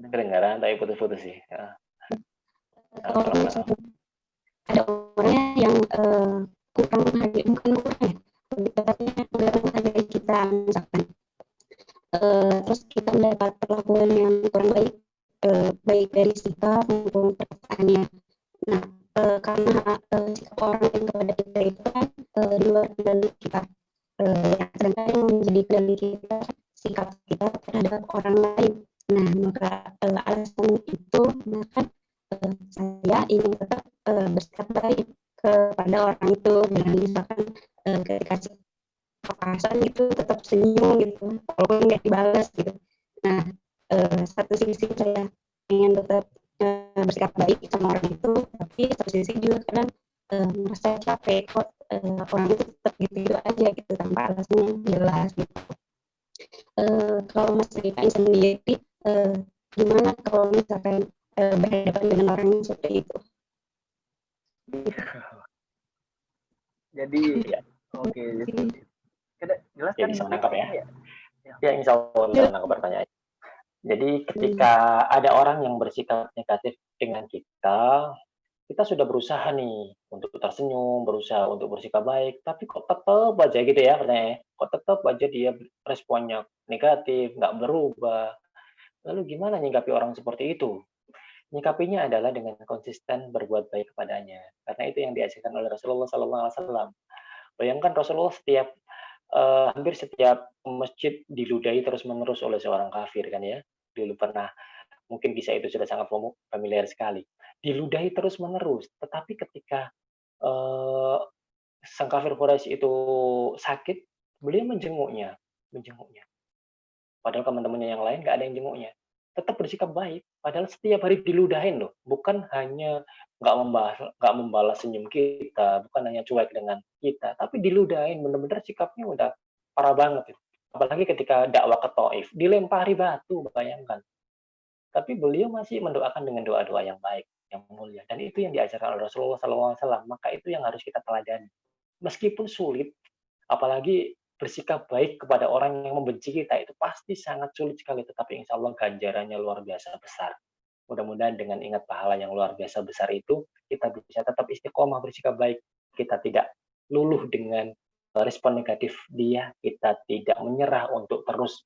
Kedengaran tapi putus-putus sih. Kalau misalkan ada orang yang kurang menghargai, bukan kurang ya, lebih tepatnya kurang menghargai kita misalkan. Terus kita mendapat perlakuan yang kurang baik, baik dari sikap maupun perkataannya. Nah, karena sikap orang yang kepada kita itu kan di luar kendali kita. Sedangkan yang menjadi kendali kita sikap kita terhadap orang lain. Nah, maka alasan itu maka saya ingin tetap bersikap baik kepada orang itu, dengan misalkan ketika papasan gitu tetap senyum gitu walaupun nggak dibalas gitu. Nah, satu sisi saya ingin tetap bersikap baik sama orang itu, tapi satu sisi juga kadang merasa capek kok orang itu tetap gitu aja gitu tanpa alasannya jelas gitu. Kalau Mas Rifai sendiri gimana kalau misalkan berhadapan dengan orang yang seperti itu? Jadi oke. Jelas kan? Bisa menangkap ya? Ya, insya Allah bisa menangkap pertanyaan. Jadi ketika ada orang yang bersikap negatif dengan kita sudah berusaha nih untuk tersenyum, berusaha untuk bersikap baik, tapi kok tetap aja gitu ya pertanyaannya, kok tetap aja dia responnya negatif, nggak berubah. Lalu gimana nyikapi orang seperti itu? Nyikapinya adalah dengan konsisten berbuat baik kepadanya. Karena itu yang diajarkan oleh Rasulullah SAW. Bayangkan Rasulullah hampir setiap masjid diludahi terus-menerus oleh seorang kafir kan ya. Dulu pernah, mungkin kisah itu sudah sangat familiar sekali. Diludahi terus-menerus, tetapi ketika sang kafir Quraisy itu sakit, beliau menjenguknya. Padahal teman-temannya yang lain nggak ada yang jenguknya. Tetap bersikap baik, padahal setiap hari diludahin loh. Bukan hanya nggak membalas senyum kita, bukan hanya cuek dengan kita, tapi diludahin, benar-benar sikapnya udah parah banget. Apalagi ketika dakwah ke Taif, dilempari batu, bayangkan. Tapi beliau masih mendoakan dengan doa-doa yang baik, yang mulia. Dan itu yang diajarkan oleh Rasulullah SAW. Maka itu yang harus kita teladani. Meskipun sulit, apalagi bersikap baik kepada orang yang membenci kita, itu pasti sangat sulit sekali. Tetapi insya Allah ganjarannya luar biasa besar. Mudah-mudahan dengan ingat pahala yang luar biasa besar itu, kita bisa tetap istiqomah bersikap baik. Kita tidak luluh dengan respon negatif dia, kita tidak menyerah untuk terus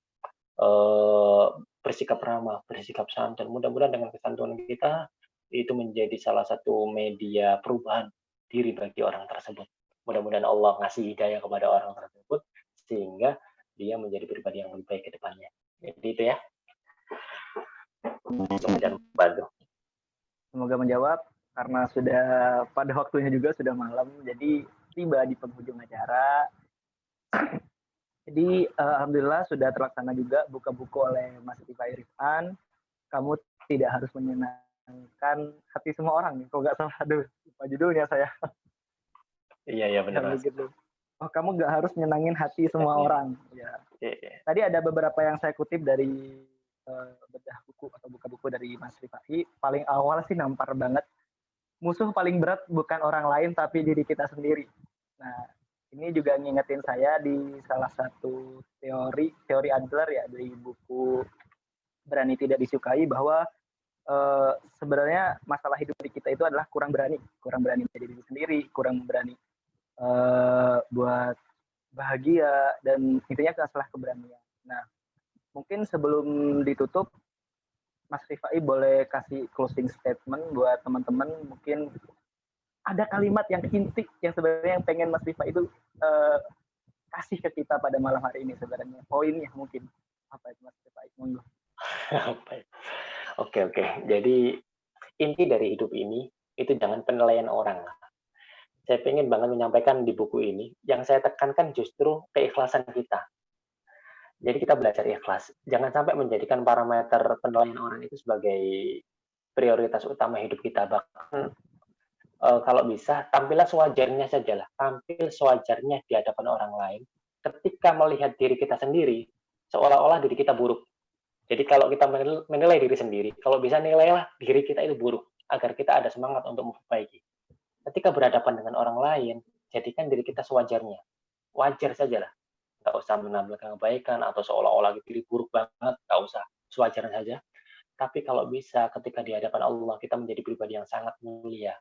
bersikap ramah, bersikap santun. Mudah-mudahan dengan kesantunan kita, itu menjadi salah satu media perubahan diri bagi orang tersebut. Mudah-mudahan Allah ngasih hidayah kepada orang tersebut, sehingga dia menjadi pribadi yang lebih baik ke depannya. Jadi itu ya. Semoga menjawab, karena sudah pada waktunya juga sudah malam, jadi tiba di penghujung acara. Jadi alhamdulillah sudah terlaksana juga buka buku oleh Mas Rifai Rifan. Kamu tidak harus menyenangkan hati semua orang nih. Kalau nggak salah, aduh, lupa judulnya saya. Iya benar. Begitu. Oh, kamu nggak harus nyenangin hati semua orang. Ya. Tadi ada beberapa yang saya kutip dari bedah buku atau buka buku dari Mas Rifai. Paling awal sih nampar banget. Musuh paling berat bukan orang lain tapi diri kita sendiri. Nah, ini juga ngingetin saya di salah satu teori Adler ya, dari buku berani tidak disukai, bahwa sebenarnya masalah hidup kita itu adalah kurang berani menjadi diri sendiri, kurang berani buat bahagia, dan intinya masalah keberanian. Nah, mungkin sebelum ditutup, Mas Rifai boleh kasih closing statement buat teman-teman. Mungkin ada kalimat yang inti yang sebenarnya yang pengen Mas Rifai itu kasih ke kita pada malam hari ini, sebenarnya poinnya mungkin apa itu, Mas Rifai? Monggo. Oke. Jadi inti dari hidup ini itu jangan penilaian orang. Saya pengen banget menyampaikan di buku ini, yang saya tekankan justru keikhlasan kita. Jadi kita belajar ikhlas. Jangan sampai menjadikan parameter penilaian orang itu sebagai prioritas utama hidup kita. Bahkan kalau bisa, tampillah sewajarnya sajalah. Tampil sewajarnya di hadapan orang lain. Ketika melihat diri kita sendiri, seolah-olah diri kita buruk. Jadi kalau kita menilai diri sendiri, kalau bisa nilailah diri kita itu buruk, agar kita ada semangat untuk memperbaiki. Ketika berhadapan dengan orang lain, jadikan diri kita sewajarnya. Wajar sajalah. Nggak usah menampilkan kebaikan atau seolah-olah diri buruk banget, nggak usah. Sewajarnya saja. Tapi kalau bisa, ketika di hadapan Allah, kita menjadi pribadi yang sangat mulia.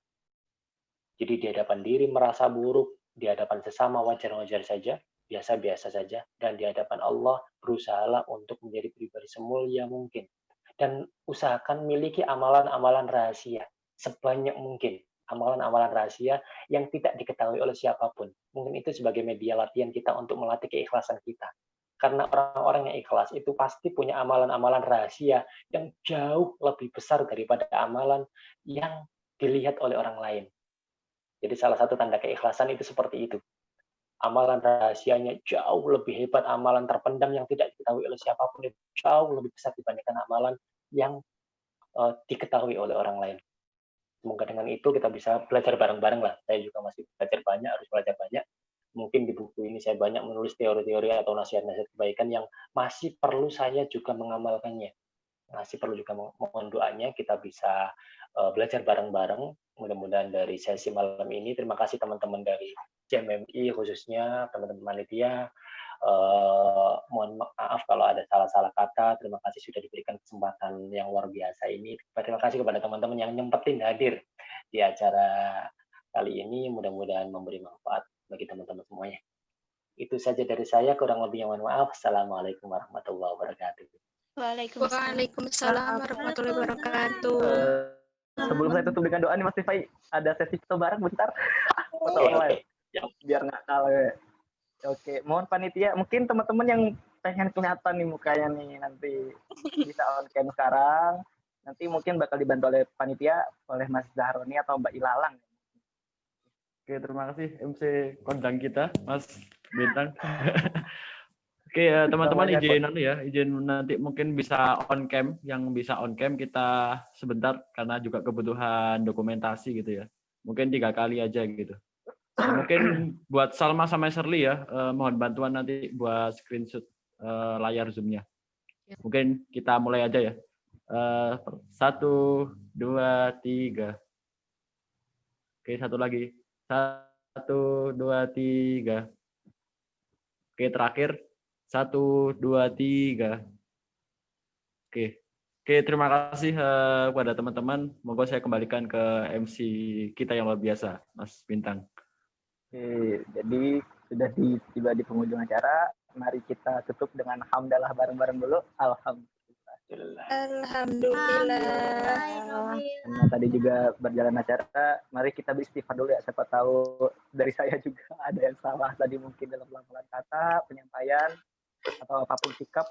Jadi di hadapan diri merasa buruk, di hadapan sesama wajar-wajar saja, biasa-biasa saja, dan di hadapan Allah berusahalah untuk menjadi pribadi semulia mungkin. Dan usahakan miliki amalan-amalan rahasia sebanyak mungkin. Amalan-amalan rahasia yang tidak diketahui oleh siapapun. Mungkin itu sebagai media latihan kita untuk melatih keikhlasan kita. Karena orang-orang yang ikhlas itu pasti punya amalan-amalan rahasia yang jauh lebih besar daripada amalan yang dilihat oleh orang lain. Jadi salah satu tanda keikhlasan itu seperti itu. Amalan rahasianya jauh lebih hebat, amalan terpendam yang tidak diketahui oleh siapapun itu jauh lebih besar dibandingkan amalan yang diketahui oleh orang lain. Semoga dengan itu kita bisa belajar bareng-bareng lah. Saya juga masih belajar banyak, harus belajar banyak. Mungkin di buku ini saya banyak menulis teori-teori atau nasihat-nasihat kebaikan yang masih perlu saya juga mengamalkannya. Masih perlu juga mohon doanya, kita bisa belajar bareng-bareng. Mudah-mudahan dari sesi malam ini, terima kasih teman-teman dari CMMI khususnya, teman-teman panitia. Mohon maaf kalau ada salah-salah kata. Terima kasih sudah diberikan kesempatan yang luar biasa ini. Terima kasih kepada teman-teman yang nyempetin hadir di acara kali ini. Mudah-mudahan memberi manfaat bagi teman-teman semuanya. Itu saja dari saya, kurang lebihnya mohon maaf. Assalamualaikum warahmatullahi wabarakatuh. Waalaikumsalam warahmatullahi wabarakatuh. Sebelum saya tutup dengan doa nih Mas Rifai, ada sesi foto bareng bentar. Foto online. Biar nggak kalah. Oke, mohon panitia, mungkin teman-teman yang pengen kelihatan nih mukanya nih nanti bisa on cam sekarang. Nanti mungkin bakal dibantu oleh panitia, oleh Mas Zahroni atau Mbak Ilalang. Oke, terima kasih MC kondang kita, Mas Bintang. Oke, teman-teman izin nanti mungkin bisa on cam, yang bisa on cam kita sebentar karena juga kebutuhan dokumentasi gitu ya. Mungkin 3 kali aja gitu. Mungkin buat Salma sama Shirley ya, mohon bantuan nanti buat screenshot layar Zoom-nya. Mungkin kita mulai aja ya. 1, 2, 3. Oke, satu lagi. 1, 2, 3. Oke, terakhir. 1, 2, 3. Oke, terima kasih kepada teman-teman. Moga saya kembalikan ke MC kita yang luar biasa, Mas Bintang. Oke, jadi sudah tiba di penghujung acara. Mari kita tutup dengan hamdalah bareng-bareng dulu. Alhamdulillah. Karena tadi juga berjalan acara, mari kita beristighfar dulu ya. Siapa tahu dari saya juga ada yang salah tadi mungkin dalam pelafalan kata, penyampaian, atau apapun sikap.